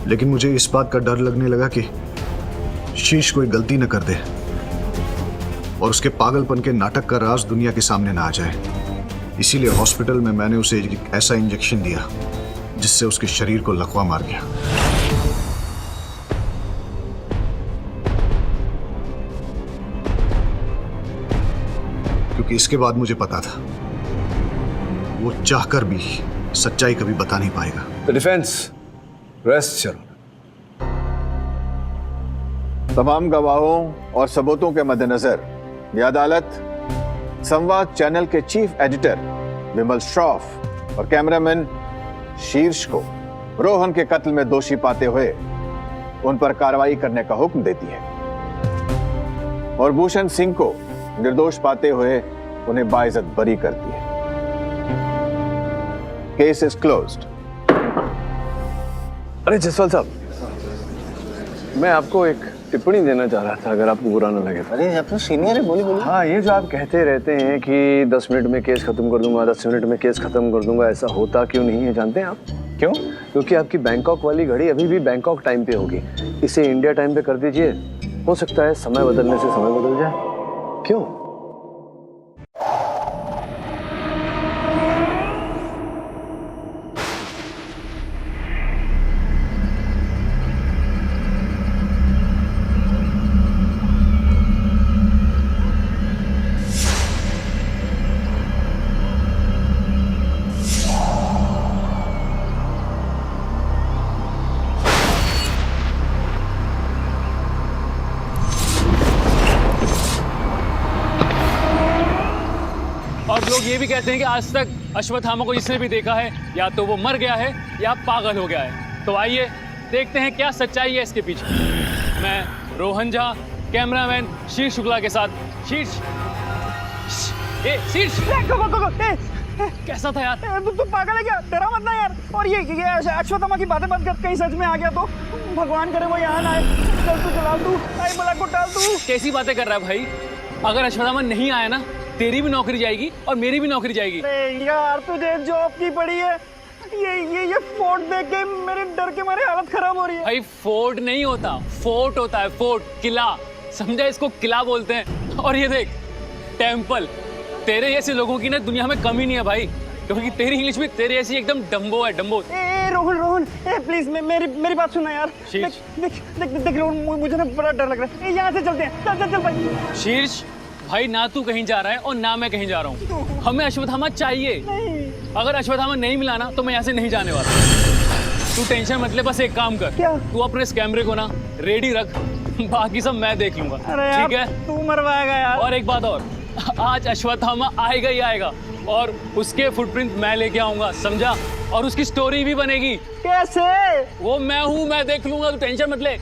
लेकिन मुझे इस बात का डर लगने लगा कि शीर्ष कोई गलती न कर दे और उसके पागलपन के नाटक का राज दुनिया के सामने ना आ जाए। इसीलिए हॉस्पिटल में मैंने उसे एक ऐसा इंजेक्शन दिया जिससे उसके शरीर को लकवा मार गया। क्योंकि इसके बाद मुझे पता था वो चाहकर भी सच्चाई कभी बता नहीं पाएगा। The defence rest your honour. तमाम गवाहों और सबूतों के मद्देनजर यह अदालत संवाद चैनल के चीफ एडिटर विमल श्रॉफ और कैमरामैन शीर्ष को रोहन के कत्ल में दोषी पाते हुए उन पर कार्रवाई करने का हुक्म देती है और भूषण सिंह को निर्दोष पाते हुए उन्हें बाइज्जत बरी करती है। Case is closed. अरे जसवाल साहब, मैं आपको एक टिप्पणी देना चाह रहा था, अगर आपको बुरा ना लगे तो। अरे आप तो सीनियर है, बोलिए बोलिए। हाँ, ये जो आप कहते रहते हैं कि 10 मिनट में केस खत्म कर दूंगा, 10 मिनट में केस खत्म कर दूंगा, ऐसा होता क्यों नहीं है जानते हैं आप? क्यों? क्योंकि आपकी बैंकॉक वाली घड़ी अभी भी बैंकॉक टाइम पे होगी। इसे इंडिया टाइम पे कर दीजिए, हो सकता है समय बदलने से समय बदल जाए। क्यों? और लोग ये भी कहते हैं कि आज तक अश्वत्थामा को जिसने भी देखा है या तो वो मर गया है या पागल हो गया है। तो आइए देखते हैं क्या सच्चाई है इसके पीछे। मैं रोहन झा, कैमरामैन शीर्ष शुक्ला के साथ। शीर्ष, शीर्ष कैसा था यार? तू पागल है क्या? डरा मत ना यार। और ये अश्वत्थामा की बातें मत कर, कहीं सच में आ गया तो भगवान करे वो यहाँ ना आए। चल तू चला, तू आई मला को टाल। तू कैसी बातें कर रहा है भाई? अगर अश्वत्थामा नहीं आया ना, तेरी भी नौकरी जाएगी और मेरी भी नौकरी जाएगी। अरे यार तुझे जॉब की पड़ी है। ये फोर्ट देख के मेरे डर के मारे हालत खराब हो रही है। भाई फोर्ट नहीं होता, फोर्ट होता है, फोर्ट, किला, समझा? इसको किला बोलते हैं। और ये देख, टेम्पल। तेरे जैसे लोगों की ना दुनिया में कमी नहीं है भाई, क्योंकि तेरी इंग्लिश भी तेरे जैसी एकदम डम्बो है, डम्बो। रोहन प्लीज मेरी बात सुनना यार। देख रोहन, मुझे ना बड़ा डर लग रहा है। यहाँ से चलते हैं। चल भाई। शीर्ष भाई, ना तू कहीं जा रहा है और ना मैं कहीं जा रहा हूँ। हमें अश्वत्थामा चाहिए। अगर अश्वत्थामा नहीं मिला ना तो मैं यहाँ से नहीं जाने वाला। तू टेंशन मत ले, बस एक काम कर। क्या? तू अपने इस कैमरे को ना रेडी रख, बाकी सब मैं देख लूंगा। ठीक है? तू मरवाएगा यार। और एक बात और, आज अश्वत्थामा आएगा ही आएगा और उसके फुटप्रिंट मैं लेके आऊंगा, समझा? और उसकी स्टोरी भी बनेगी। कैसे? वो मैं हूँ, मैं देख लूंगा, तू टेंशन मत ले।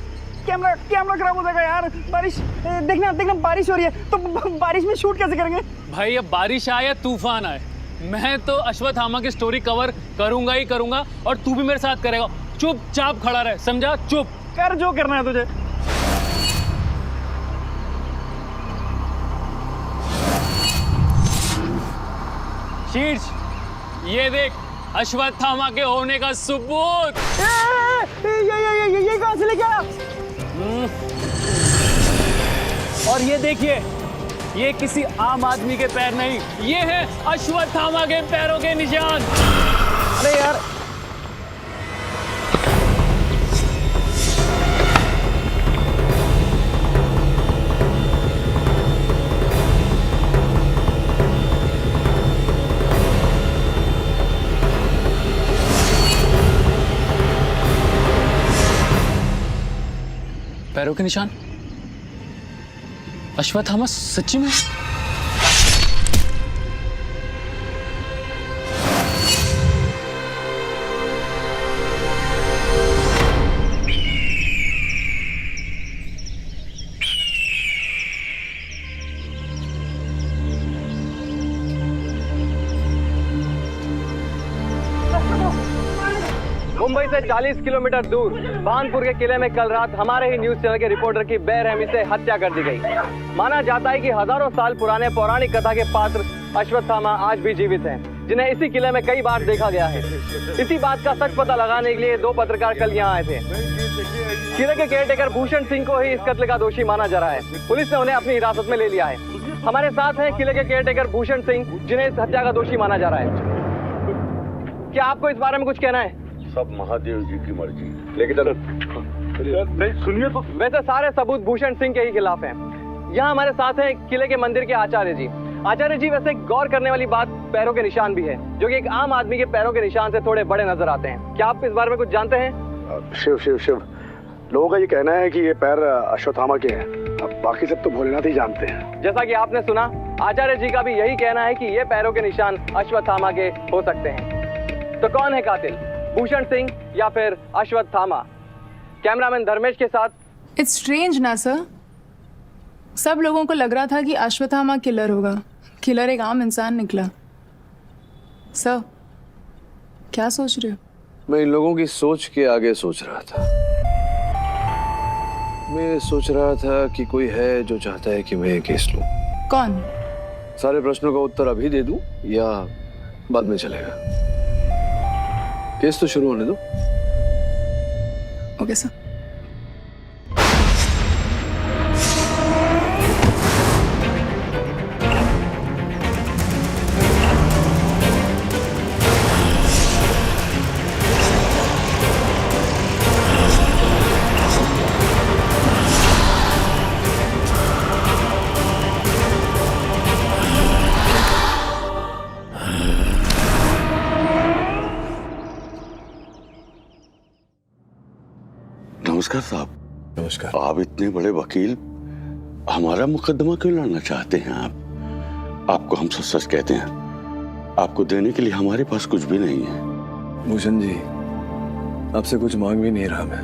कैमरा खराब हो जाएगा यार। बारिश देखना बारिश हो रही है, तो बारिश में शूट कैसे करेंगे? भाई अब बारिश आए या तूफान आए, मैं तो अश्वत्थामा की स्टोरी कवर करूंगा ही करूंगा और तू भी मेरे साथ करेगा। चुपचाप खड़ा रहे, समझा? चुप कर जो करना है तुझे। शीर्ष, ये देख अश्वत्थामा के होने का सबूत। ये कहां से लेके आया? और ये देखिए, ये किसी आम आदमी के पैर नहीं, ये है अश्वत्थामा के पैरों के निशान। अरे यार, पैरों के निशान? अश्वत्थामा सच्ची में? मुंबई से 40 किलोमीटर दूर भानपुर के किले में कल रात हमारे ही न्यूज चैनल के रिपोर्टर की बेरहमी से हत्या कर दी गई। माना जाता है कि हजारों साल पुराने पौराणिक कथा के पात्र अश्वत्थामा आज भी जीवित हैं, जिन्हें इसी किले में कई बार देखा गया है। इसी बात का सच पता लगाने के लिए 2 पत्रकार कल यहाँ आए थे। किले के केयरटेकर भूषण सिंह को ही इस कत्ल का दोषी माना जा रहा है। पुलिस ने उन्हें अपनी हिरासत में ले लिया है। हमारे साथ हैं किले के केयरटेकर भूषण सिंह, जिन्हें इस हत्या का दोषी माना जा रहा है। क्या आपको इस बारे में कुछ कहना है? सब महादेव जी की मर्जी, लेकिन नहीं सुनिए तो। वैसे सारे सबूत भूषण सिंह के ही खिलाफ हैं। यहाँ हमारे साथ हैं किले के मंदिर के आचार्य जी। आचार्य जी, वैसे गौर करने वाली बात पैरों के निशान भी है, जो कि एक आम आदमी के पैरों के निशान से थोड़े बड़े नजर आते हैं। क्या आप इस बारे में कुछ जानते हैं? शिव लोगों का ये कहना है कि ये पैर अश्वत्थामा के हैं। अब बाकी सब तो भोलेनाथ ही जानते हैं। जैसा कि आपने सुना, आचार्य जी का भी यही कहना है कि ये पैरों के निशान अश्वत्थामा के हो सकते हैं। तो कौन है कातिल, भूषण सिंह या फिर अश्वत्थामा? कैमरामैन धर्मेश के साथ। इट्स स्ट्रेंज ना सर, सब लोगों को लग रहा था कि अश्वत्थामा किलर होगा, किलर एक आम इंसान निकला। सर क्या सोच रहे हो? मैं इन लोगों की सोच के आगे सोच रहा था। मैं सोच रहा था कि कोई है जो चाहता है कि मैं ये केस लूं। कौन? सारे प्रश्नों का उत्तर अभी दे दूं या बाद में चलेगा? केस तो शुरू होने दो। Okay sir. नमस्कार साहब। नमस्कार। आप इतने बड़े वकील, हमारा मुकदमा क्यों लड़ना चाहते हैं आप? आपको हम सच सच कहते हैं, आपको देने के लिए हमारे पास कुछ भी नहीं है। भूषण जी, आपसे कुछ मांग भी नहीं रहा मैं।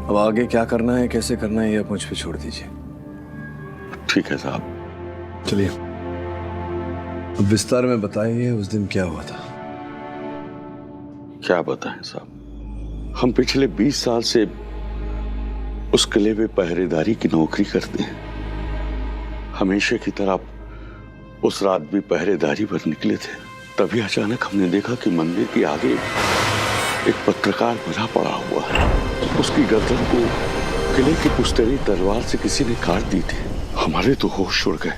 अब आगे क्या करना है, कैसे करना है, ये आप मुझ पे छोड़ दीजिए। ठीक है साहब। चलिए, अब विस्तार में बताइए उस दिन क्या हुआ था। क्या बताएं साहब, हम पिछले 20 साल से उस किले में पहरेदारी की नौकरी करते हैं। हमेशा की तरह उस रात भी पहरेदारी पर निकले थे। तभी अचानक हमने देखा कि मंदिर के आगे एक पत्रकार मरा पड़ा हुआ है। उसकी गर्दन को किले की पुश्तैनी तलवार से किसी ने काट दी थी। हमारे तो होश उड़ गए।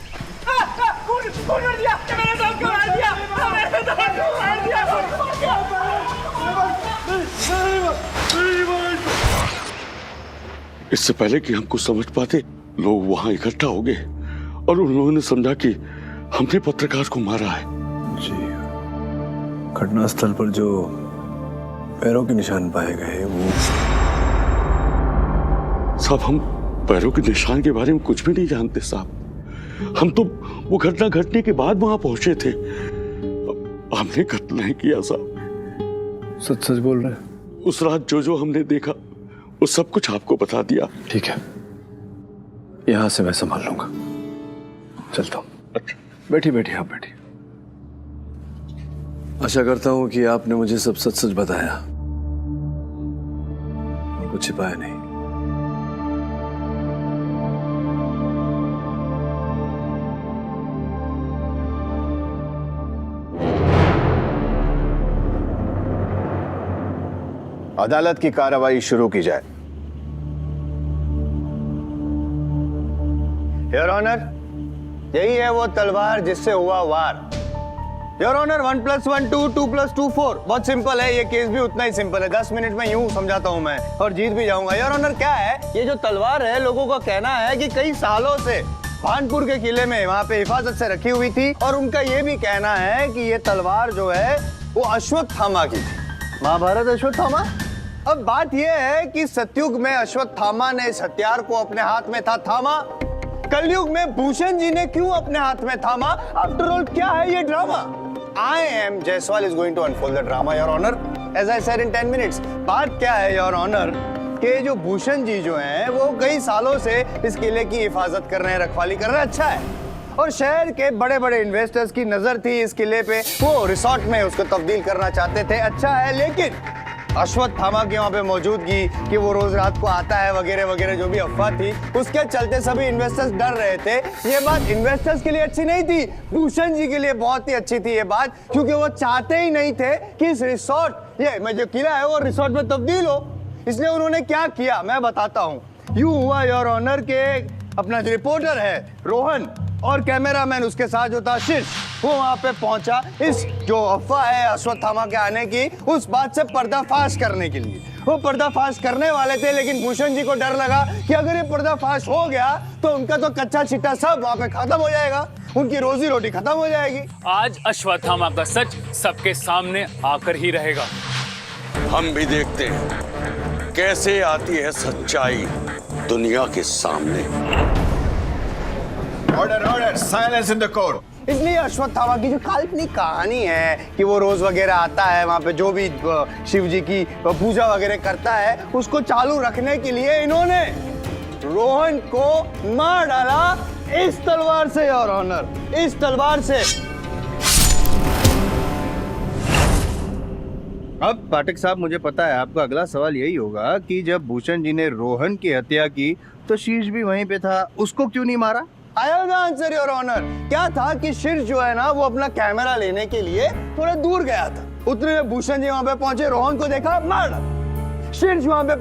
इससे पहले कि हम कुछ समझ पाते, लोग वहां इकट्ठा हो गए और उन लोगों ने समझा कि हमने पत्रकार को मारा है। जी, घटनास्थल पर जो पैरों के निशान पाए गए वो। साहब, हम पैरों के निशान के बारे में कुछ भी नहीं जानते साहब। हम तो वो घटना घटने के बाद वहां पहुंचे थे। हमने कत्ल नहीं किया साहब। सच सच बोल रहे हैं? उस रात जो हमने देखा वो सब कुछ आपको बता दिया। ठीक है, यहां से मैं संभाल लूंगा। चलता हूं। बैठिए बैठिए, आप बैठिए। आशा करता हूं कि आपने मुझे सब सच सच बताया और कुछ छिपाया नहीं। अदालत की कार्रवाई शुरू की जाए। योर ऑनर, यही है वो तलवार जिससे हुआ वार। Your honour, 1 + 1 2, 2 + 2 4। बहुत सिंपल है, ये केस भी उतना ही सिंपल है। 10 मिनट में यूं समझाता हूं मैं और जीत भी जाऊंगा। योर ऑनर, क्या है ये जो तलवार है, लोगों का कहना है कि कई सालों से भानपुर के किले में वहां पे हिफाजत से रखी हुई थी और उनका ये भी कहना है कि ये तलवार जो है वो अश्वत्थामा की थी। महाभारत अश्वत्थामा। अब बात यह है कि सतयुग में अश्वत्थामा ने इस हथियार को अपने हाथ में था थामा। कलयुग में भूषण जी ने क्यों अपने हाथ में थामा? आफ्टर ऑल क्या है ये drama? I am Jaiswal is going to unfold the drama, Your Honor. As I said in 10 minutes. बात क्या है Your Honor कि जो भूषण जी जो हैं वो कई सालों से इस किले की हिफाजत कर रहे हैं, रखवाली कर रहे हैं। अच्छा है, और शहर के बड़े बड़े इन्वेस्टर्स की नजर थी इस किले पे, वो रिसोर्ट में उसको तब्दील करना चाहते थे। अच्छा है, लेकिन अश्वत्थामा की वहां पे मौजूदगी कि वो रोज रात को आता है वगैरह वगैरह जो भी अफवाह थी, उसके चलते सभी इन्वेस्टर्स डर रहे थे। ये बात इन्वेस्टर्स के लिए अच्छी नहीं थी, भूषण जी के लिए बहुत ही अच्छी थी ये बात, क्योंकि वो चाहते ही नहीं थे कि इस रिसोर्ट, ये मैं जो किला है वो रिसोर्ट में तब्दील हो। इसलिए उन्होंने क्या किया मैं बताता हूँ। यूं हुआ योर ऑनर के अपना जो रिपोर्टर है रोहन और कैमरामैन उसके साथ जो था शीर्ष, वो वहां पे पहुंचा इस जो अफवाह है अश्वत्थामा के आने की, उस बात से पर्दाफाश करने के लिए। वो पर्दाफाश करने वाले थे, लेकिन भूषण जी को डर लगा कि अगर ये पर्दाफाश हो गया तो उनका तो कच्चा चिट्टा सब वहां पे खत्म हो जाएगा, उनकी रोजी रोटी खत्म हो जाएगी। आज अश्वत्थामा का सच सबके सामने आकर ही रहेगा। हम भी देखते हैं कैसे आती है सच्चाई दुनिया के सामने। Order order, silence in the court. इसलिए अश्वत्थामा की जो काल्पनिक कहानी है कि वो रोज वगैरह आता है वहां पे, जो भी शिव जी की पूजा वगैरह करता है, उसको चालू रखने के लिए इन्होंने रोहन को मार डाला इस तलवार से योर ऑनर, इस तलवार से। अब पाठक साहब, मुझे पता है आपका अगला सवाल यही होगा कि जब भूषण जी ने रोहन की हत्या की तो शीर्ष भी वहीं पे था, उसको क्यों नहीं मारा? I have the answer your honour. क्या था कि शीर्ष जो है ना वो अपना कैमरा लेने के लिए थोड़ा दूर गया था। उतने में भूषण जी वहां पे पहुंचे, रोहन को देखा, मार डाला। शीर्ष वहां पे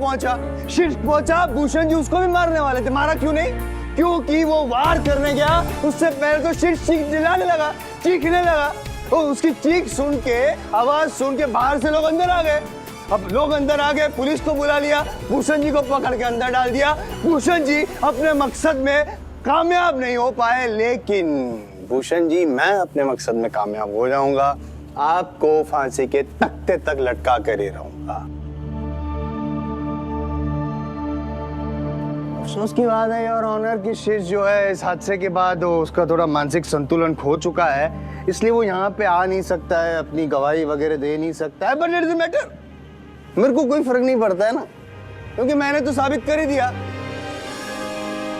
पहुंचा, भूषण जी उसको भी मारने वाले थे, मारा क्यों नहीं? क्योंकि वो वार करने गया उससे पहले तो शीर्ष चिल्लाने लगा, चीखने लगा। तो उसकी चीख सुन के, आवाज सुन के बाहर से लोग अंदर आ गए। अब लोग अंदर आ गए, पुलिस को बुला लिया, भूषण जी को पकड़ के अंदर डाल दिया। भूषण जी अपने मकसद में कामयाब नहीं हो पाए, लेकिन भूषण जी मैं अपने मकसद में कामयाब हो जाऊंगा। आपको फांसी के तख्ते तक लटका कर ही रहूंगा। अफसोस की बात है योर ऑनर कि शीर्ष जो है इस हादसे के बाद उसका थोड़ा मानसिक संतुलन खो चुका है, इसलिए वो यहाँ पे आ नहीं सकता है, अपनी गवाही वगैरह दे नहीं सकता है। बट इट डजंट मैटर, मेरे को कोई फर्क नहीं पड़ता है ना, क्योंकि मैंने तो साबित कर ही दिया।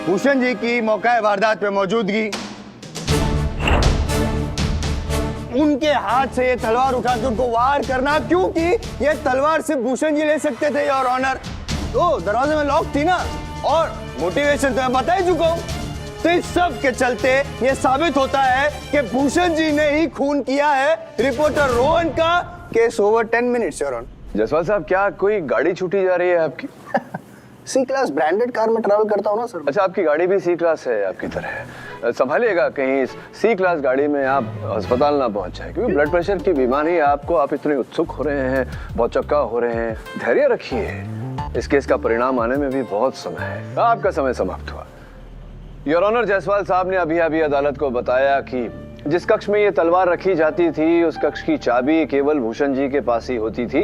भूषण जी की मौका वारदात पे मौजूदगी, उनके हाथ से ये तलवार उठा के उनको वार करना, क्योंकि ये तलवार सिर्फ भूषण जी ले सकते थे योर ऑनर। तो दरवाजे में लॉक थी ना, और मोटिवेशन तो मैं बता ही चुका हूं। तो इस सब के चलते ये साबित होता है कि भूषण जी ने ही खून किया है रिपोर्टर रोहन का। Case over 10 minutes your honour. Jaiswal साहब, क्या कोई गाड़ी छूटी जा रही है आपकी? सी क्लास ब्रांडेड कार में ट्रैवल करता हूँ ना सर। अच्छा, आपकी गाड़ी भी सी क्लास है आपकी तरह। संभालिएगा कहीं सी क्लास गाड़ी में आप अस्पताल ना पहुंच जाए, क्योंकि ब्लड प्रेशर की बीमारी है आपको। आप इतने उत्सुक हो रहे हैं, बहुत चक्का हो रहे हैं, धैर्य रखिए। इस केस का परिणाम आने में भी बहुत समय है। आपका समय समाप्त हुआ। योर ऑनर, जायसवाल साहब ने अभी अदालत को बताया कि जिस कक्ष में ये तलवार रखी जाती थी उस कक्ष की चाबी केवल भूषण जी के पास ही होती थी।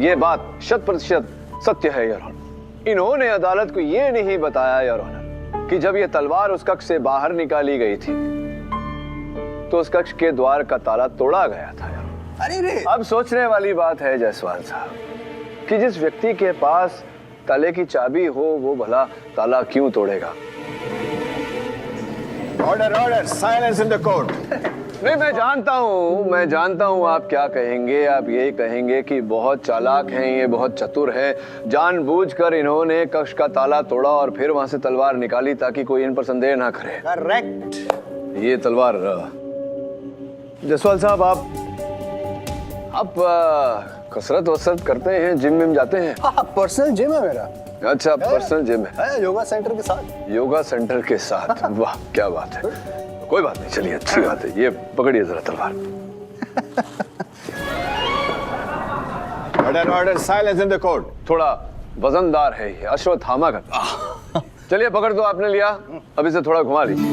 ये बात 100% सत्य है योर ऑनर। इन्होंने अदालत को ये नहीं बताया योर ऑनर कि जब ये तलवार उस कक्ष से बाहर निकाली गई थी तो उस कक्ष के द्वार का ताला तोड़ा गया था योर ऑनर। अरे रे, अब सोचने वाली बात है जायसवाल साहब कि जिस व्यक्ति के पास ताले की चाबी हो वो भला ताला क्यों तोड़ेगा? Order, silence in the court. नहीं, मैं जानता हूँ आप क्या कहेंगे। आप यही कहेंगे कि बहुत चालाक हैं ये, बहुत चतुर हैं, जानबूझकर इन्होंने कक्ष का ताला तोड़ा और फिर वहां से तलवार निकाली ताकि कोई इन पर संदेह ना करे। करेक्ट। ये तलवार जायसवाल साहब, आप कसरत वसरत करते हैं, जिम में जाते हैं? हाँ, पर्सनल जिम है मेरा। अच्छा, पर्सनल जिम है? योगा सेंटर के साथ। योगा सेंटर के साथ? वाह, क्या बात है। कोई बात नहीं, चलिए, अच्छी बात है। ये पकड़िए जरा तलवार। Order, silence in the court. थोड़ा वजनदार है ये, अश्वत्थामा का। चलिए, पकड़ दो, आपने लिया, अब इसे थोड़ा घुमा लीजिए।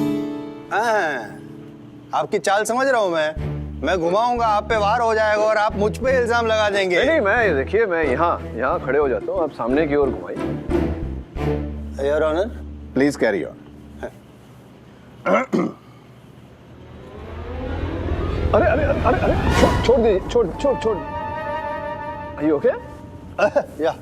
आपकी चाल समझ रहा हूँ मैं घुमाऊंगा, आप पे वार हो जाएगा और आप मुझ पे इल्जाम लगा देंगे। नहीं, मैं देखिए, मैं यहाँ खड़े हो जाता हूँ, आप सामने की ओर घुमाइए। Your honour, please carry on. अरे, छोड़ दीजिए, छोड़। Are you okay? या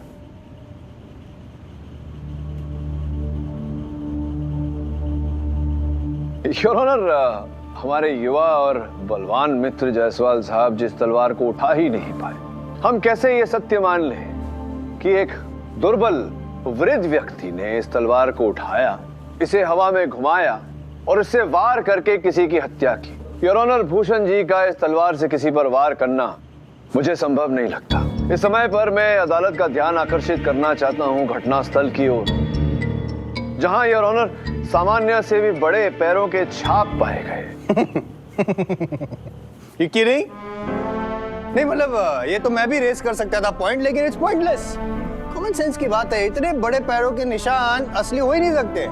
योर ऑनर, हमारे युवा और बलवान मित्र जायसवाल साहब जिस तलवार को उठा ही नहीं पाए, हम कैसे ये सत्य मान लें कि एक दुर्बल वृद्ध व्यक्ति ने इस तलवार को उठाया, इसे हवा में घुमाया और इससे वार करके किसी की हत्या की। योर ऑनर, भूषण जी का इस तलवार से किसी पर वार करना मुझे संभव नहीं लगता। इस समय पर मैं अदालत का ध्यान आकर्षित करना चाहता हूं घटनास्थल की ओर, जहां योर ऑनर सामान्य से भी बड़े पैरों के छाप पाए गए। कि नहीं मतलब ये तो मैं भी रेस कर सकता था पॉइंट, लेकिन इट्स पॉइंटलेस। कॉमन सेंस की बात है, इतने बड़े पैरों के निशान असली हो ही नहीं सकते।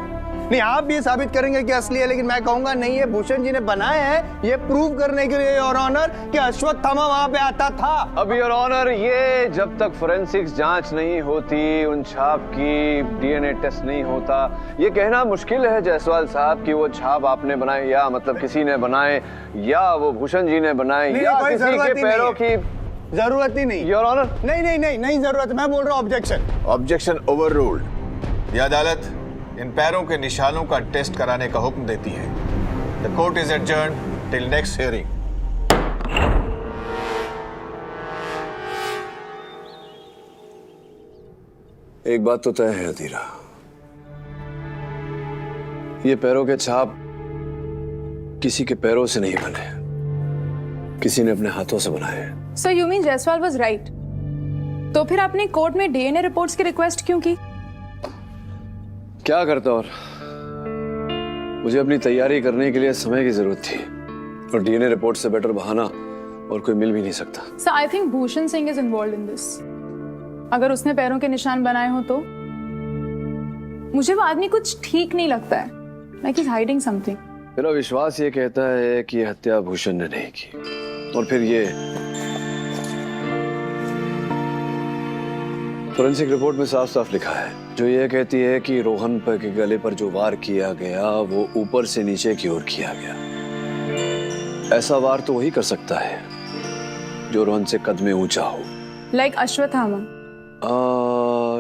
नहीं, आप भी साबित करेंगे कि असली है, लेकिन मैं कहूंगा नहीं, ये भूषण जी ने बनाए हैं ये प्रूव करने के लिए योर ऑनर कि अश्वत्थामा वहां पे आता था। अब योर ऑनर, ये जब तक फोरेंसिक्स जांच नहीं होती, उन छाप की डीएनए टेस्ट नहीं होता, ये कहना मुश्किल है जायसवाल साहब कि वो छाप आपने बनाए, या मतलब किसी ने बनाए, या वो भूषण जी ने बनाए, या किसी के पैरों की जरूरत ही नहीं योर ऑनर। नहीं जरूरत। मैं बोल रहा हूँ ऑब्जेक्शन ओवर रूल्ड। यह अदालत इन पैरों के निशानों का टेस्ट कराने का हुक्म देती है। The court is adjourned till next hearing. एक बात तो तय है अधीरा, ये पैरों के छाप किसी के पैरों से नहीं बने, किसी ने अपने हाथों से बनाए हैं। So you mean Jaiswal was right? तो फिर आपने कोर्ट में डीएनए रिपोर्ट्स की रिक्वेस्ट क्यों की? क्या करता, और मुझे अपनी तैयारी करने के लिए समय की जरूरत थी, और डीएनए रिपोर्ट से बेटर बहाना और कोई मिल भी नहीं सकता। So I think Bhushan Singh is involved in this. अगर उसने पैरों के निशान बनाए हो तो मुझे वो आदमी कुछ ठीक नहीं लगता है, like he is hiding something. मेरा विश्वास ये कहता है कि ये हत्या भूषण ने नहीं की, और फिर ये फोरेंसिक रिपोर्ट में साफ साफ लिखा है, जो ये कहती है कि रोहन पर के गले पर जो वार किया गया वो ऊपर से नीचे की ओर किया गया। ऐसा वार तो वही कर सकता है जो रोहन से कद में ऊंचा हो, लाइक अश्वत्थामा।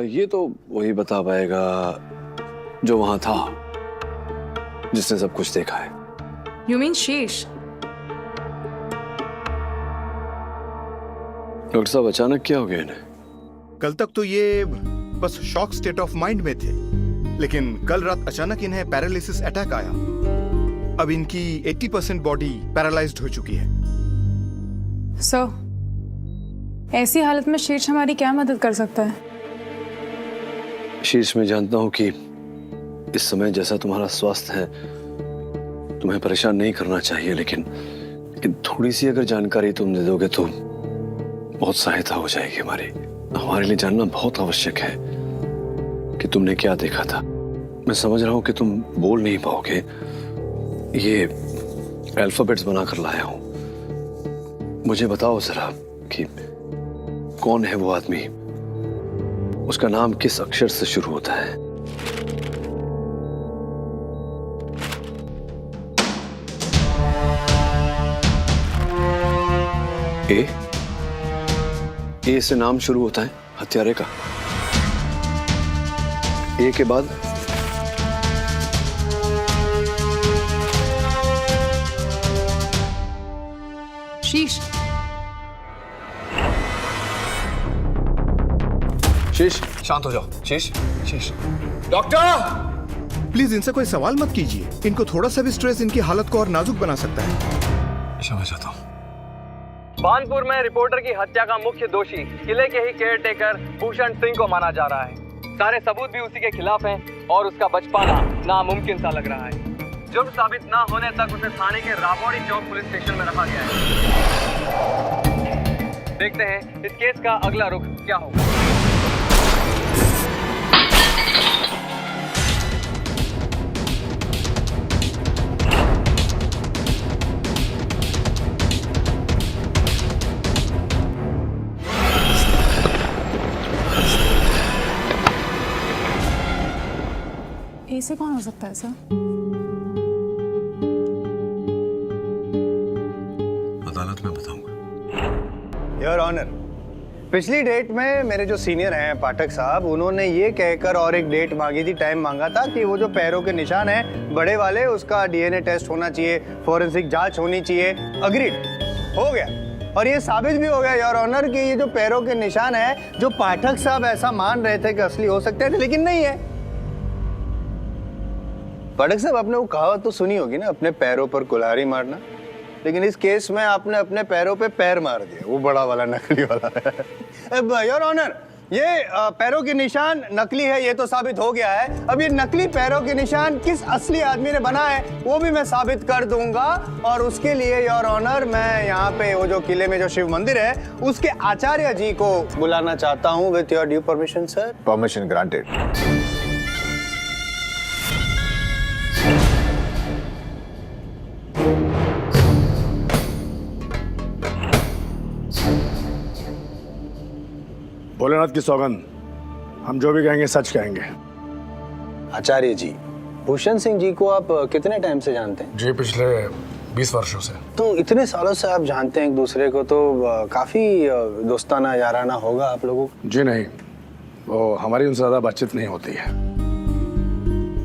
ये तो वही बता पाएगा जो वहां था, जिसने सब कुछ देखा है। यू मीन शीर्ष? डॉक्टर साहब, अचानक क्या हो गया इन्हें? कल तक तो ये बस शॉक स्टेट ऑफ माइंड में थे, लेकिन कल रात अचानक इन्हें पैरालिसिस अटैक आया। अब इनकी 80% बॉडी पैरालाइज्ड हो चुकी है। सर, ऐसी हालत में शीर्ष हमारी क्या मदद कर सकता है? शीर्ष, मैं जानता हूं कि इस समय जैसा तुम्हारा स्वास्थ्य है तुम्हें परेशान नहीं करना चाहिए, लेकिन थोड़ी सी अगर जानकारी तुम दे दोगे तो बहुत सहायता हो जाएगी हमारे लिए जानना बहुत आवश्यक है कि तुमने क्या देखा था। मैं समझ रहा हूं कि तुम बोल नहीं पाओगे, ये अल्फाबेट्स बनाकर लाया हूं। मुझे बताओ जरा कि कौन है वो आदमी, उसका नाम किस अक्षर से शुरू होता है? ए से नाम शुरू होता है हत्यारे का। ए के बाद शीश। शीश, शांत हो जाओ। शीश, शीश। डॉक्टर, प्लीज इनसे कोई सवाल मत कीजिए। इनको थोड़ा सा भी स्ट्रेस इनकी हालत को और नाजुक बना सकता है। समझ जाता हूँ। बानपुर में रिपोर्टर की हत्या का मुख्य दोषी किले के ही केयरटेकर भूषण सिंह को माना जा रहा है। सारे सबूत भी उसी के खिलाफ हैं और उसका बच पाना नामुमकिन सा लग रहा है। जुर्म साबित ना होने तक उसे थाने के राबौड़ी चौक पुलिस स्टेशन में रखा गया है। देखते हैं इस केस का अगला रुख क्या होगा। ऐसे कौन हो सकता है सर? अदालत में बताऊंगा। योर ऑनर, पिछली डेट में मेरे जो सीनियर हैं पाठक साहब, उन्होंने ये कहकर और एक डेट मांगी थी, टाइम मांगा था कि वो जो पैरों के निशान हैं बड़े वाले, उसका डीएनए टेस्ट होना चाहिए, फोरेंसिक जांच होनी चाहिए। अग्रीड, हो गया। और ये साबित भी हो गया योर ऑनर कि ये जो पैरों के निशान है, जो पाठक साहब ऐसा मान रहे थे कि असली हो सकते थे, लेकिन नहीं है। पाठक साहब, आपने वो कहावत तो सुनी होगी ना, अपने पैरों पर कुल्हाड़ी मारना, लेकिन इस केस में आपने अपने पैरों पे पैर मार दिया, वो बड़ा वाला नकली वाला। योर ऑनर, ये पैरों के निशान नकली है, ये तो साबित हो गया है। अब ये नकली पैरों के निशान किस असली आदमी ने बनाए वो भी मैं साबित कर दूंगा, और उसके लिए योर ऑनर मैं यहाँ पे वो जो किले में जो शिव मंदिर है उसके आचार्य जी को बुलाना चाहता हूँ, with your due permission sir. Permission granted. Bholenath की सौगंध, हम जो भी कहेंगे सच कहेंगे। आचार्य जी, भूषण सिंह जी को आप कितने टाइम से जानते हैं? जी, पिछले 20 वर्षों से। तो इतने सालों से आप जानते हैं एक दूसरे को, तो काफी दोस्ताना याराना होगा आप लोगों को? जी नहीं, वो हमारी उनसे ज्यादा बातचीत नहीं होती है।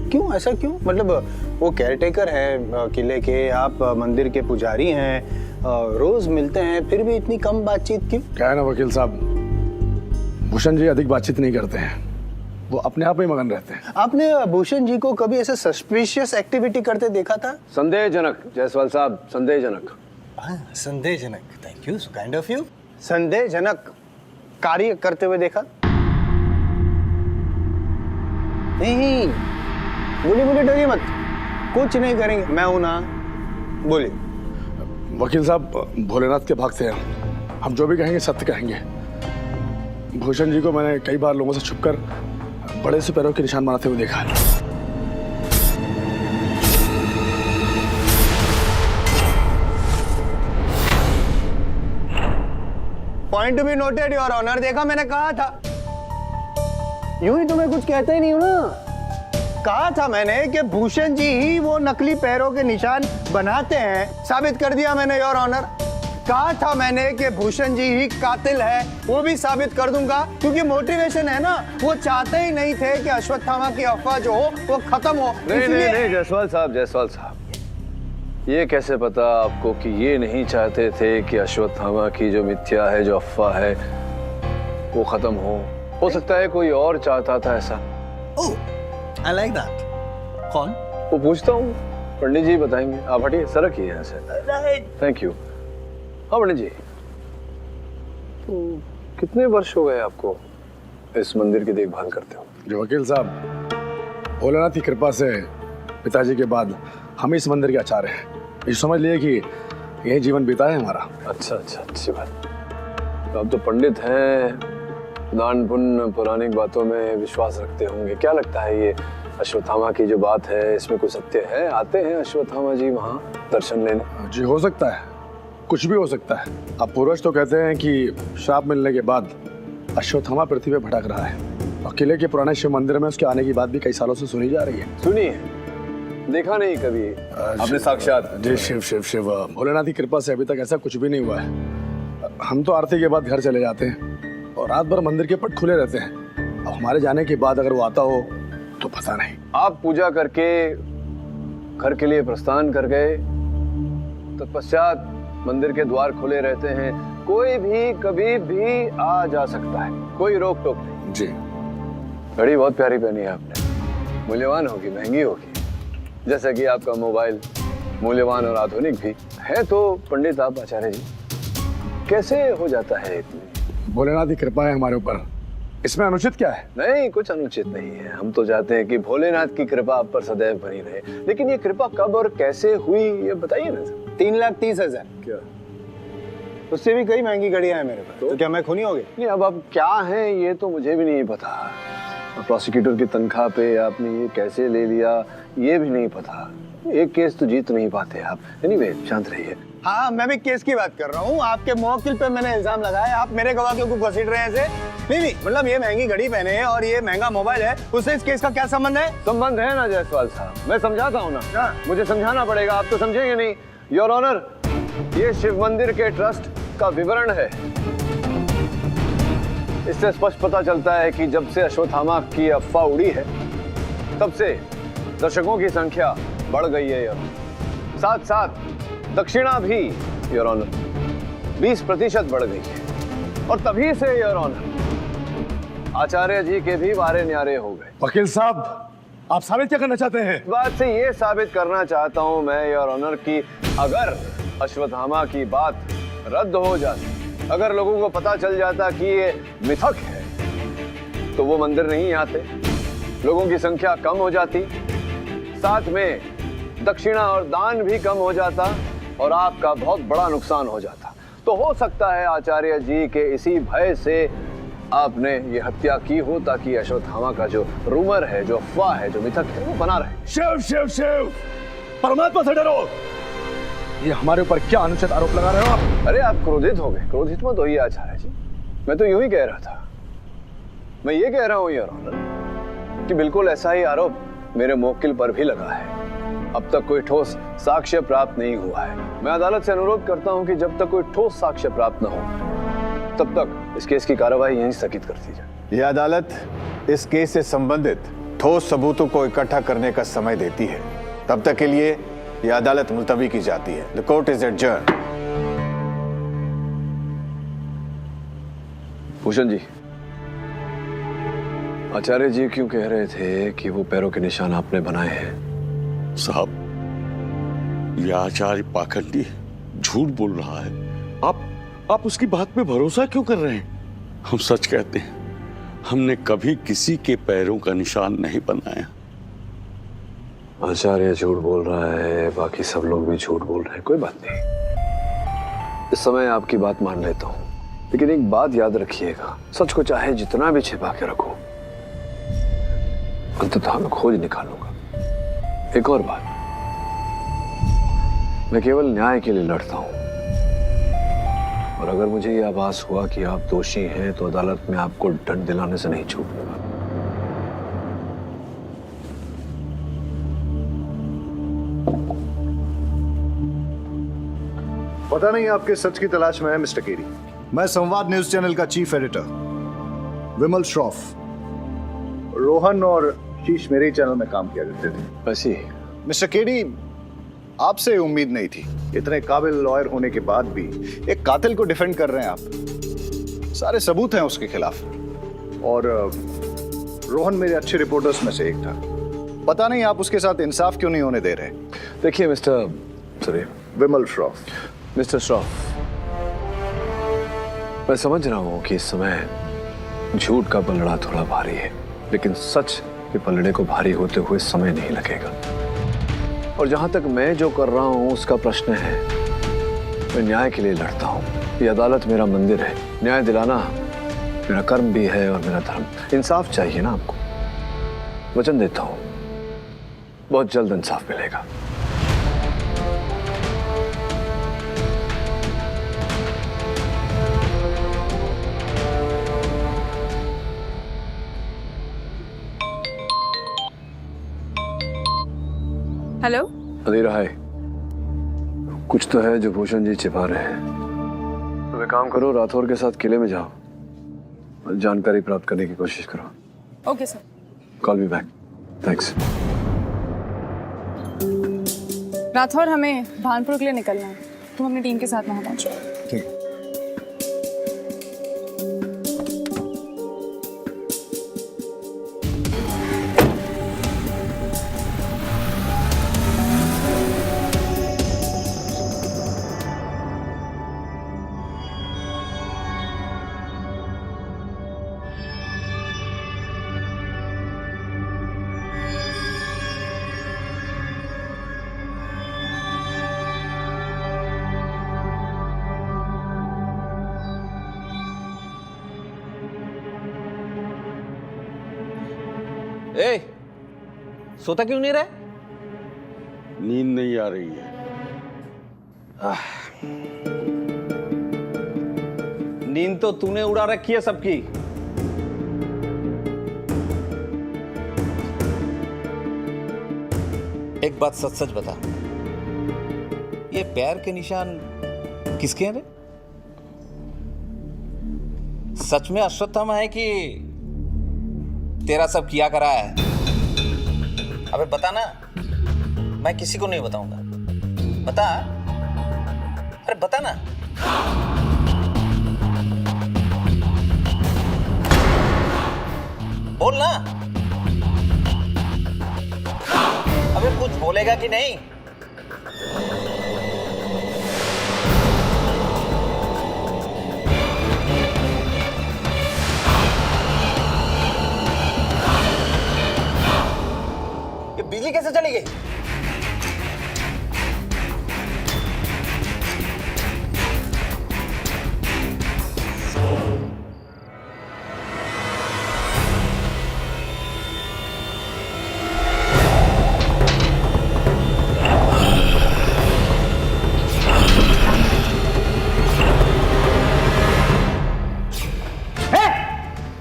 क्यों, ऐसा क्यों? मतलब वो केयरटेकर है किले के, आप मंदिर के पुजारी हैं, रोज मिलते हैं, फिर भी इतनी कम बातचीत क्यों? क्या है ना वकील साहब, भूषण जी अधिक बातचीत नहीं करते हैं, वो अपने आप में मगन रहते हैं। आपने भूषण जी को कभी ऐसे सस्पिशियस एक्टिविटी करते देखा था? संदेहजनक जायसवाल साहब, संदेहजनक। संदेहजनक, thank you, kind of you. संदेहजनक कार्य करते हुए देखा? नहीं, बोलिए बोलिए, डरिए मत, कुछ नहीं करेंगे, मैं हूं ना, बोलिए। वकील साहब, भोलेनाथ के भक्त हैं हम जो भी कहेंगे सत्य कहेंगे। भूषण जी को मैंने कई बार लोगों से छुपकर बड़े से पैरों के निशान बनाते हुए देखा है। Point to be noted your honour. देखा, मैंने कहा था, यूं ही तुम्हें कुछ कहता ही नहीं हूं ना। कहा था मैंने कि भूषण जी ही वो नकली पैरों के निशान बनाते हैं, साबित कर दिया मैंने योर ऑनर। कहा था मैंने कि भूषण जी ही कातिल है, वो भी साबित कर दूंगा, क्योंकि मोटिवेशन है ना, वो चाहते ही नहीं थे कि अश्वत्थामा की अफवाह जो हो वो खत्म हो। नहीं नहीं नहीं जायसवाल साहब, जायसवाल साहब, ये कैसे पता आपको कि ये नहीं चाहते थे कि अश्वत्थामा की जो मिथ्या है, जो अफवाह है, वो खत्म हो सकता है कोई और चाहता था ऐसा। I like that. कौन? वो पूछता हूँ, पंडित जी बताएंगे। आप हटिए, सरक ही है ऐसे। Thank you. हाँ पंडित जी, तो कितने वर्ष हो गए आपको इस मंदिर की देखभाल करते हो? जो वकील साहब, भोलेनाथ की कृपा से पिताजी के बाद हम इस मंदिर के आचार्य हैं। ये समझ लिए कि यही जीवन बीता है हमारा। अच्छा अच्छा, अच्छी बात। तो आप तो पंडित हैं, दान पुण्य पौराणिक बातों में विश्वास रखते होंगे। क्या लगता है ये अश्वत्थामा की जो बात है, इसमें कोई सत्य है? आते हैं अश्वत्थामा जी वहाँ दर्शन लेने? जी हो सकता है, कुछ भी हो सकता है। अब पूर्वज तो कहते हैं कि श्राप मिलने के बाद अश्वत्थामा पृथ्वी पे भटक रहा है, और किले के पुराने शिव मंदिर में उसके आने की बात भी कई सालों से सुनी जा रही है। सुनी है, देखा नहीं कभी आपने साक्षात? जी शिव शिव शिव, भोलेनाथ की कृपा से अभी तक ऐसा कुछ भी नहीं हुआ है। हम तो आरती के बाद घर चले जाते हैं और रात भर मंदिर के पट खुले रहते हैं। अब हमारे जाने के बाद अगर वो आता हो तो पता नहीं। आप पूजा करके घर के लिए प्रस्थान कर गए, तत्पश्चात मंदिर के द्वार खुले रहते हैं, कोई भी कभी भी आ जा सकता है, कोई रोक टोक नहीं। जी। घड़ी बहुत प्यारी पहनी है आपने, मूल्यवान होगी, महंगी होगी, जैसा कि आपका मोबाइल मूल्यवान और आधुनिक भी है। तो पंडित आप आचार्य जी, कैसे हो जाता है इतनी? भोलेनाथ की कृपा है हमारे ऊपर, इसमें अनुचित क्या है? नहीं, कुछ अनुचित नहीं है। हम तो चाहते हैं कि भोलेनाथ की कृपा आप पर सदैव बनी रहे, लेकिन ये कृपा कब और कैसे हुई ये बताइए ना। 3,30,000। क्या? उससे भी कई महंगी घड़ियां हैं मेरे पास। तो क्या मैं खूनी हो गई? नहीं, अब आप क्या हैं ये तो मुझे भी नहीं पता। प्रोसिक्यूटर की तनख्वाह पे आपने ये कैसे ले लिया ये भी नहीं पता। एक केस तो जीत नहीं पाते आप। एनीवे, शांत रहिए। हाँ, मैं भी केस की बात कर रहा हूँ। आपके मुवक्किल पे मैंने इल्जाम लगाया, आप मेरे गवाह को घसीट रहे हैं ऐसे। नहीं, मतलब ये महंगी घड़ी पहने हैं और ये महंगा मोबाइल है, उससे इस केस का क्या संबंध है? संबंध है ना जायसवाल साहब, मैं समझाता हूँ ना। मुझे समझाना पड़ेगा, आप तो समझेंगे नहीं। योर ऑनर, ये शिव मंदिर के ट्रस्ट का विवरण है। इससे स्पष्ट पता चलता है कि जब से अश्वत्थामा की अफवाह उड़ी है, तब से दर्शकों की संख्या बढ़ गई है। साथ साथ दक्षिणा भी योर ऑनर 20% बढ़ गई है। और तभी से योर ऑनर आचार्य जी के भी वारे न्यारे हो गए। वकील साहब, आप साबित क्या करना चाहते हैं? इस बात से ये साबित करना चाहता हूं मैं योर ऑनर कि अगर अश्वत्थामा की बात रद्द हो जाती, अगर लोगों को पता चल जाता कि ये मिथक है, तो वो मंदिर नहीं आते, लोगों की संख्या कम हो जाती, साथ में दक्षिणा और दान भी कम हो जाता और आपका बहुत बड़ा नुकसान हो जाता। तो हो सकता है आचार्य जी के इसी भय से आपने ये हत्या की हो, ताकि अश्वत्थामा का जो रूमर है, जो अफवाह है, जो मिथक है, वो बना रहे। शिव शिव शिव, परमात्मा से डरो। ये हमारे ऊपर क्या अनुचित आरोप लगा रहे हो आप? अरे आप क्रोधित हो गए। क्रोधित मत होइए आचार्य जी, मैं तो यूं ही कह रहा था। मैं ये कह रहा हूं योर ऑनर कि बिल्कुल ऐसा ही आरोप मेरे मुवक्किल पर भी लगा है। अब तक कोई ठोस साक्ष्य प्राप्त नहीं हुआ है। मैं अदालत से अनुरोध करता हूं कि जब तक कोई ठोस साक्ष्य प्राप्त न हो, तब तक इस केस की कार्रवाई यहीं स्थगित कर दी जाए। यह अदालत इस केस से संबंधित ठोस सबूतों को इकट्ठा करने का समय देती है। तब तक के लिए यह अदालत मुलतवी की जाती है। The court is adjourned. Bhushan ji, Acharya ji क्यों कह रहे थे कि वो पैरों के निशान आपने बनाए हैं? साहब, ये आचार्य पाखंडी झूठ बोल रहा है। आप उसकी बात पे भरोसा क्यों कर रहे हैं? हम सच कहते हैं, हमने कभी किसी के पैरों का निशान नहीं बनाया। आचार्य झूठ बोल रहा है, बाकी सब लोग भी झूठ बोल रहे हैं, कोई बात नहीं। इस समय आपकी बात मान लेता हूं, लेकिन एक बात याद रखिएगा, सच को चाहे जितना भी छिपा के रखो, अंततः मैं खोज निकालूंगा। एक और बात, मैं केवल न्याय के लिए लड़ता हूं, और अगर मुझे यह आभास हुआ कि आप दोषी हैं तो अदालत में आपको दंड दिलाने से नहीं चूकूंगा। पता नहीं आपके सच की तलाश में है मिस्टर केरी। मैं संवाद न्यूज चैनल का चीफ एडिटर विमल श्रॉफ। रोहन और शीश मेरे ही चैनल में काम किया करते थे। ऐसी मिस्टर केरी, आपसे उम्मीद नहीं थी। इतने काबिल लॉयर होने के बाद भी एक कातिल को डिफेंड कर रहे हैं आप। सारे सबूत हैं उसके खिलाफ, और रोहन मेरे अच्छे रिपोर्टर्स में से एक था। पता नहीं आप उसके साथ इंसाफ क्यों नहीं होने दे रहे। देखिए मिस्टर विमल श्रॉफ। मिस्टर श्रॉफ, मैं समझ रहा हूं कि इस समय झूठ का पलड़ा थोड़ा भारी है, लेकिन सच के पलड़े को भारी होते हुए समय नहीं लगेगा। और जहां तक मैं जो कर रहा हूं उसका प्रश्न है, मैं न्याय के लिए लड़ता हूं। ये अदालत मेरा मंदिर है, न्याय दिलाना मेरा कर्म भी है और मेरा धर्म। इंसाफ चाहिए ना आपको। वचन देता हूं, बहुत जल्द इंसाफ मिलेगा। हेलो। अंधेरा है, कुछ तो है जो भूषण जी छिपा रहे हैं। तो एक काम करो, राठौर के साथ किले में जाओ और जानकारी प्राप्त करने की कोशिश करो। Okay sir. Call me back. Thanks. Rathore, हमें भानपुर के लिए निकलना है, तुम अपनी टीम के साथ वहां पहुंचो। ठीक। ए, सोता क्यों नहीं रहे? नींद नहीं आ रही है। नींद तो तूने उड़ा रखी है सबकी। एक बात सच सच बता, ये पैर के निशान किसके हैं रे? सच में अश्वत्थामा है कि तेरा सब किया करा है? अबे बता ना, मैं किसी को नहीं बताऊंगा। बता, अरे बता ना। बोल ना। अबे कुछ बोलेगा कि नहीं? बिजली कैसे चली गई?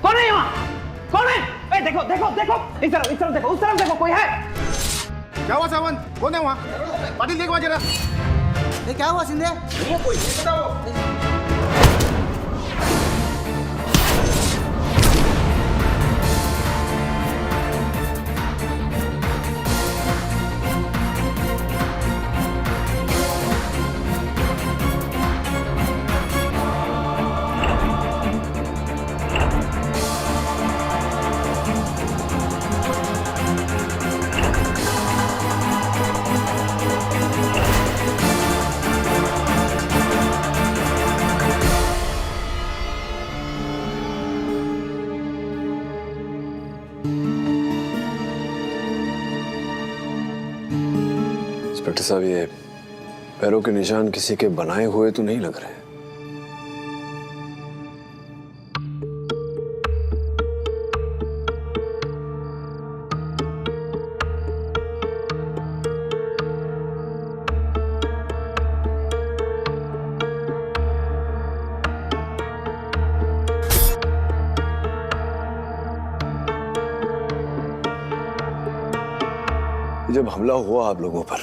कौन है यहाँ? कौन है? ए, देखो देखो देखो, इस तरफ देखो, उस तरफ देखो, कोई है? क्या हुआ सावंत? कौन है वहाँ? पाटिल देखो जरा। क्या हुआ सिंधे? नहीं है कोई, बताओ। डॉक्टर साहब, ये पैरों के निशान किसी के बनाए हुए तो नहीं लग रहे। जब हमला हुआ आप लोगों पर,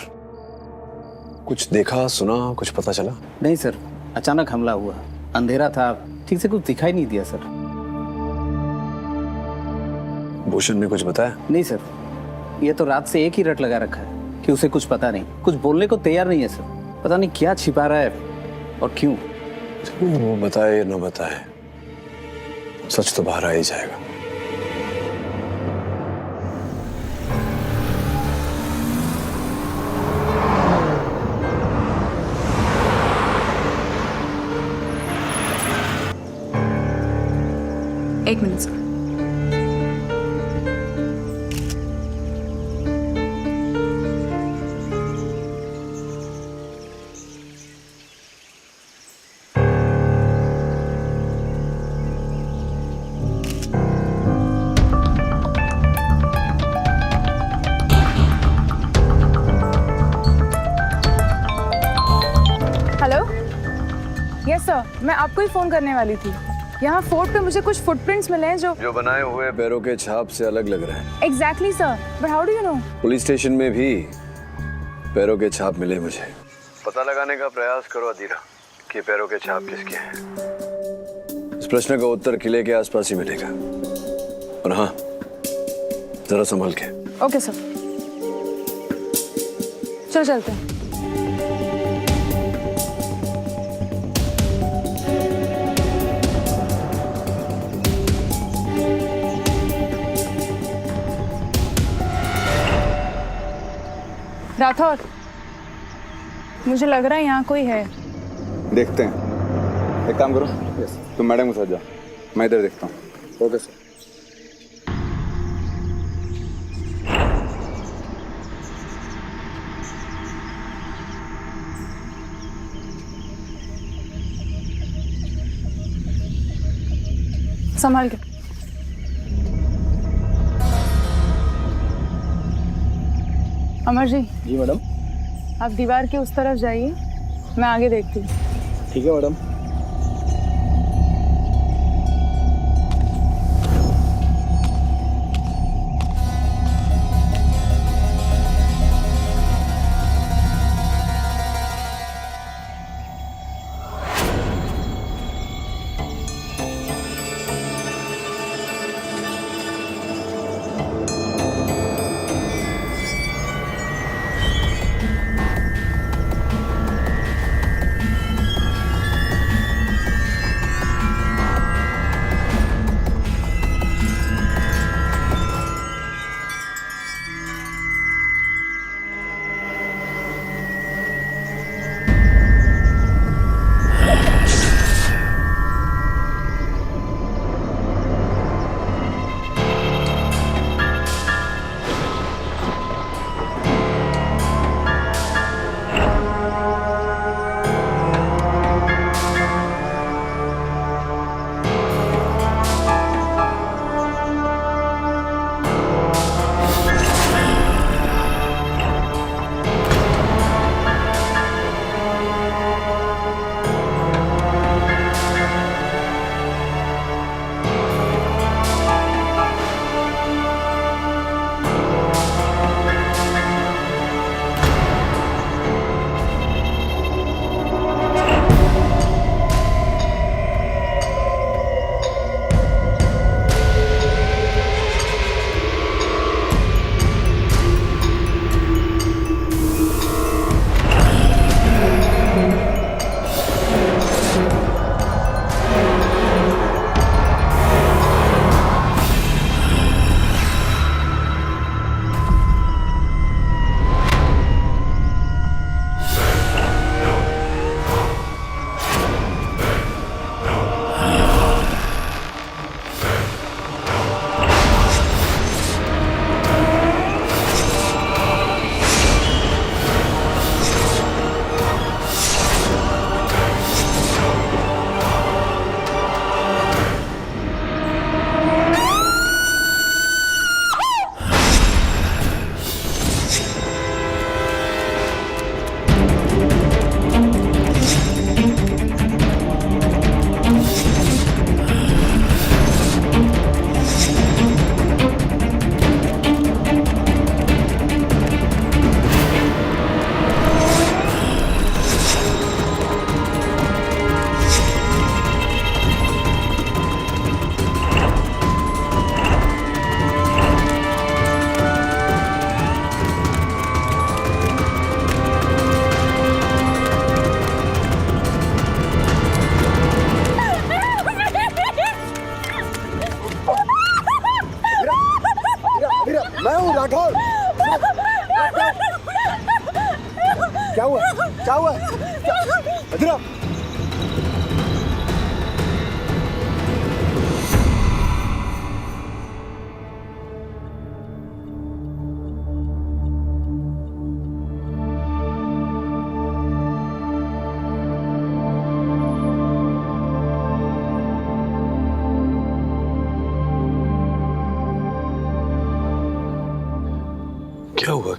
कुछ देखा सुना, कुछ पता चला? नहीं सर, अचानक हमला हुआ, अंधेरा था, ठीक से कुछ दिखाई नहीं दिया सर। भूषण ने कुछ बताया? नहीं सर, ये तो रात से एक ही रट लगा रखा है कि उसे कुछ पता नहीं, कुछ बोलने को तैयार नहीं है सर। पता नहीं क्या छिपा रहा है और क्यों। वो बताए या न बताए, सच तो बाहर आ ही जाएगा। एक minute sir. Hello, yes sir, मैं आपको ही फोन करने वाली थी। यहाँ फोर्ट पे मुझे कुछ फुटप्रिंट्स मिले हैं जो बनाए हुए पैरों के छाप से अलग लग रहे हैं। Exactly sir, but how do you know? Police station में भी पैरों के छाप मिले मुझे। पता लगाने का प्रयास करो अधीरा कि पैरों के छाप किसके हैं। इस प्रश्न का उत्तर किले के आसपास ही मिलेगा। और हाँ, जरा संभल के। ओके सर, चलो चलते हैं। राठौर, मुझे लग रहा है यहाँ कोई है। देखते हैं। एक काम करो, तुम मैडम के साथ जाओ, मैं इधर देखता हूँ। Okay sir. संभाल के। अमर जी। जी मैडम। आप दीवार के उस तरफ जाइए, मैं आगे देखती हूँ। ठीक है मैडम।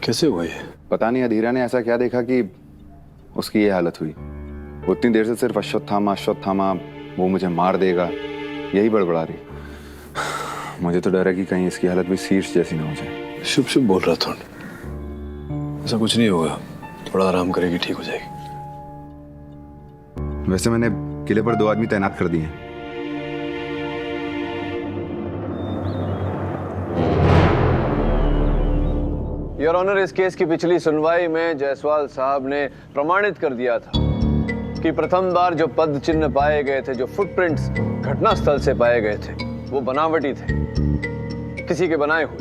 कैसे हुआ ये? पता नहीं अधीरा ने ऐसा क्या देखा कि उसकी ये हालत हुई। वो इतनी देर से सिर्फ अश्वत्थामा वो मुझे मार देगा यही बड़बड़ा रही। मुझे तो डर है कि कहीं इसकी हालत भी शीर्ष जैसी ना हो जाए। शुभ शुभ बोल रहा था, ऐसा कुछ नहीं होगा, थोड़ा आराम करेगी ठीक हो जाएगी। वैसे मैंने किले पर 2 आदमी तैनात कर दिए हैं। योर ऑनर, इस केस की पिछली सुनवाई में जायसवाल साहब ने प्रमाणित कर दिया था कि प्रथम बार जो पद चिन्ह पाए गए थे, जो फुटप्रिंट्स घटनास्थल से पाए गए थे, वो बनावटी थे, किसी के बनाए हुए।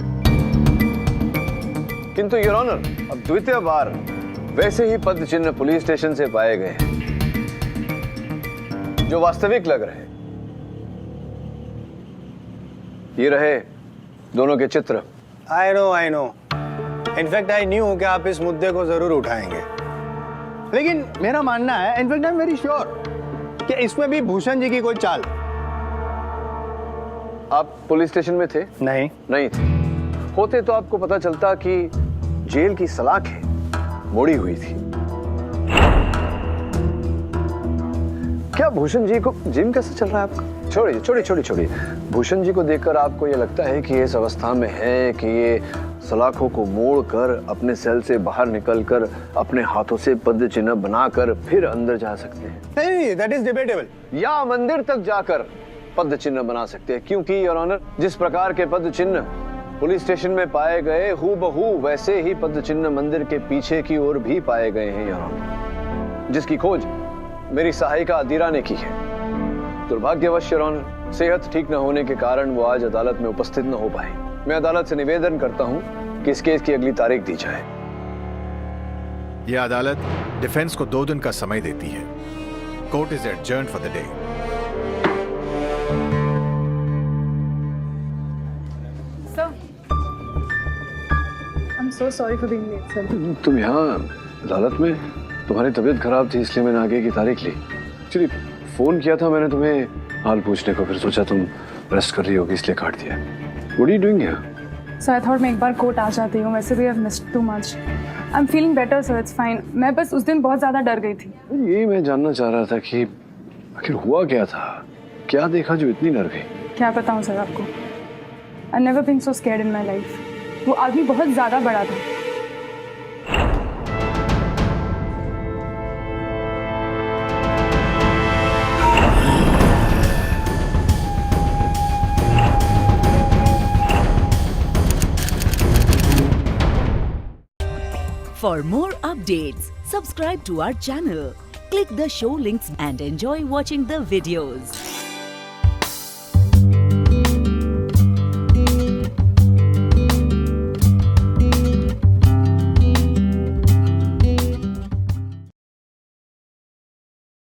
किंतु योर ऑनर, अब द्वितीय बार वैसे ही पद चिन्ह पुलिस स्टेशन से पाए गए हैं जो वास्तविक लग रहे। ये रहे दोनों के चित्र। I know in fact I knew कि आप इस मुद्दे को जरूर उठाएंगे, लेकिन मेरा मानना है, in fact I am very sure कि इसमें भी भूषण जी की कोई चाल। आप पुलिस स्टेशन में थे? नहीं थे। होते तो आपको पता चलता कि जेल की सलाखें मोड़ी हुई थी। क्या भूषण जी को जिम कैसे चल रहा है आपका? छोड़िए। भूषण जी को देखकर आपको यह लगता है कि ये इस अवस्था में है कि ये सलाखों को मोड़कर अपने सेल से बाहर निकलकर अपने हाथों से पद चिन्ह बनाकर फिर अंदर जा सकते हैं? नहीं, दैट इज डिबेटेबल। या मंदिर तक जाकर पद चिन्ह बना सकते हैं, क्योंकि योर ऑनर, जिस प्रकार के पद चिन्ह पुलिस स्टेशन में पाए गए, हूबहू वैसे ही पद चिन्ह मंदिर के पीछे की ओर भी पाए गए हैं योर ऑनर, जिसकी खोज मेरी सहायिका अधीरा ने की है। दुर्भाग्यवश योर ऑनर, सेहत ठीक न होने के कारण वो आज अदालत में उपस्थित न हो पाई। मैं अदालत से निवेदन करता हूं कि इस केस की अगली तारीख दी जाए। यह अदालत डिफेंस को 2 दिन का समय देती है। Court is adjourned for the day. Sir, I am so sorry for being late sir. तुम यहाँ अदालत में? तुम्हारी तबीयत खराब थी इसलिए मैंने आगे की तारीख ली। एक्चुअली फोन किया था मैंने तुम्हें हाल पूछने को, फिर सोचा तुम रेस्ट कर रही होगी इसलिए काट दिया। What are you doing here? Sir, I thought मैं एक बार कोर्ट आ जाती हूँ, वैसे भी I have missed too much. I am feeling better sir, it's fine. मैं बस उस दिन बहुत ज़्यादा डर गई थी। यही मैं जानना चाह रहा था कि आखिर हुआ क्या था, क्या देखा जो इतनी डर गई? क्या बताऊँ सर आपको, I never been so scared in my life. वो आदमी बहुत ज़्यादा बड़ा था। For more updates, subscribe to our channel, click the show links and enjoy watching the videos.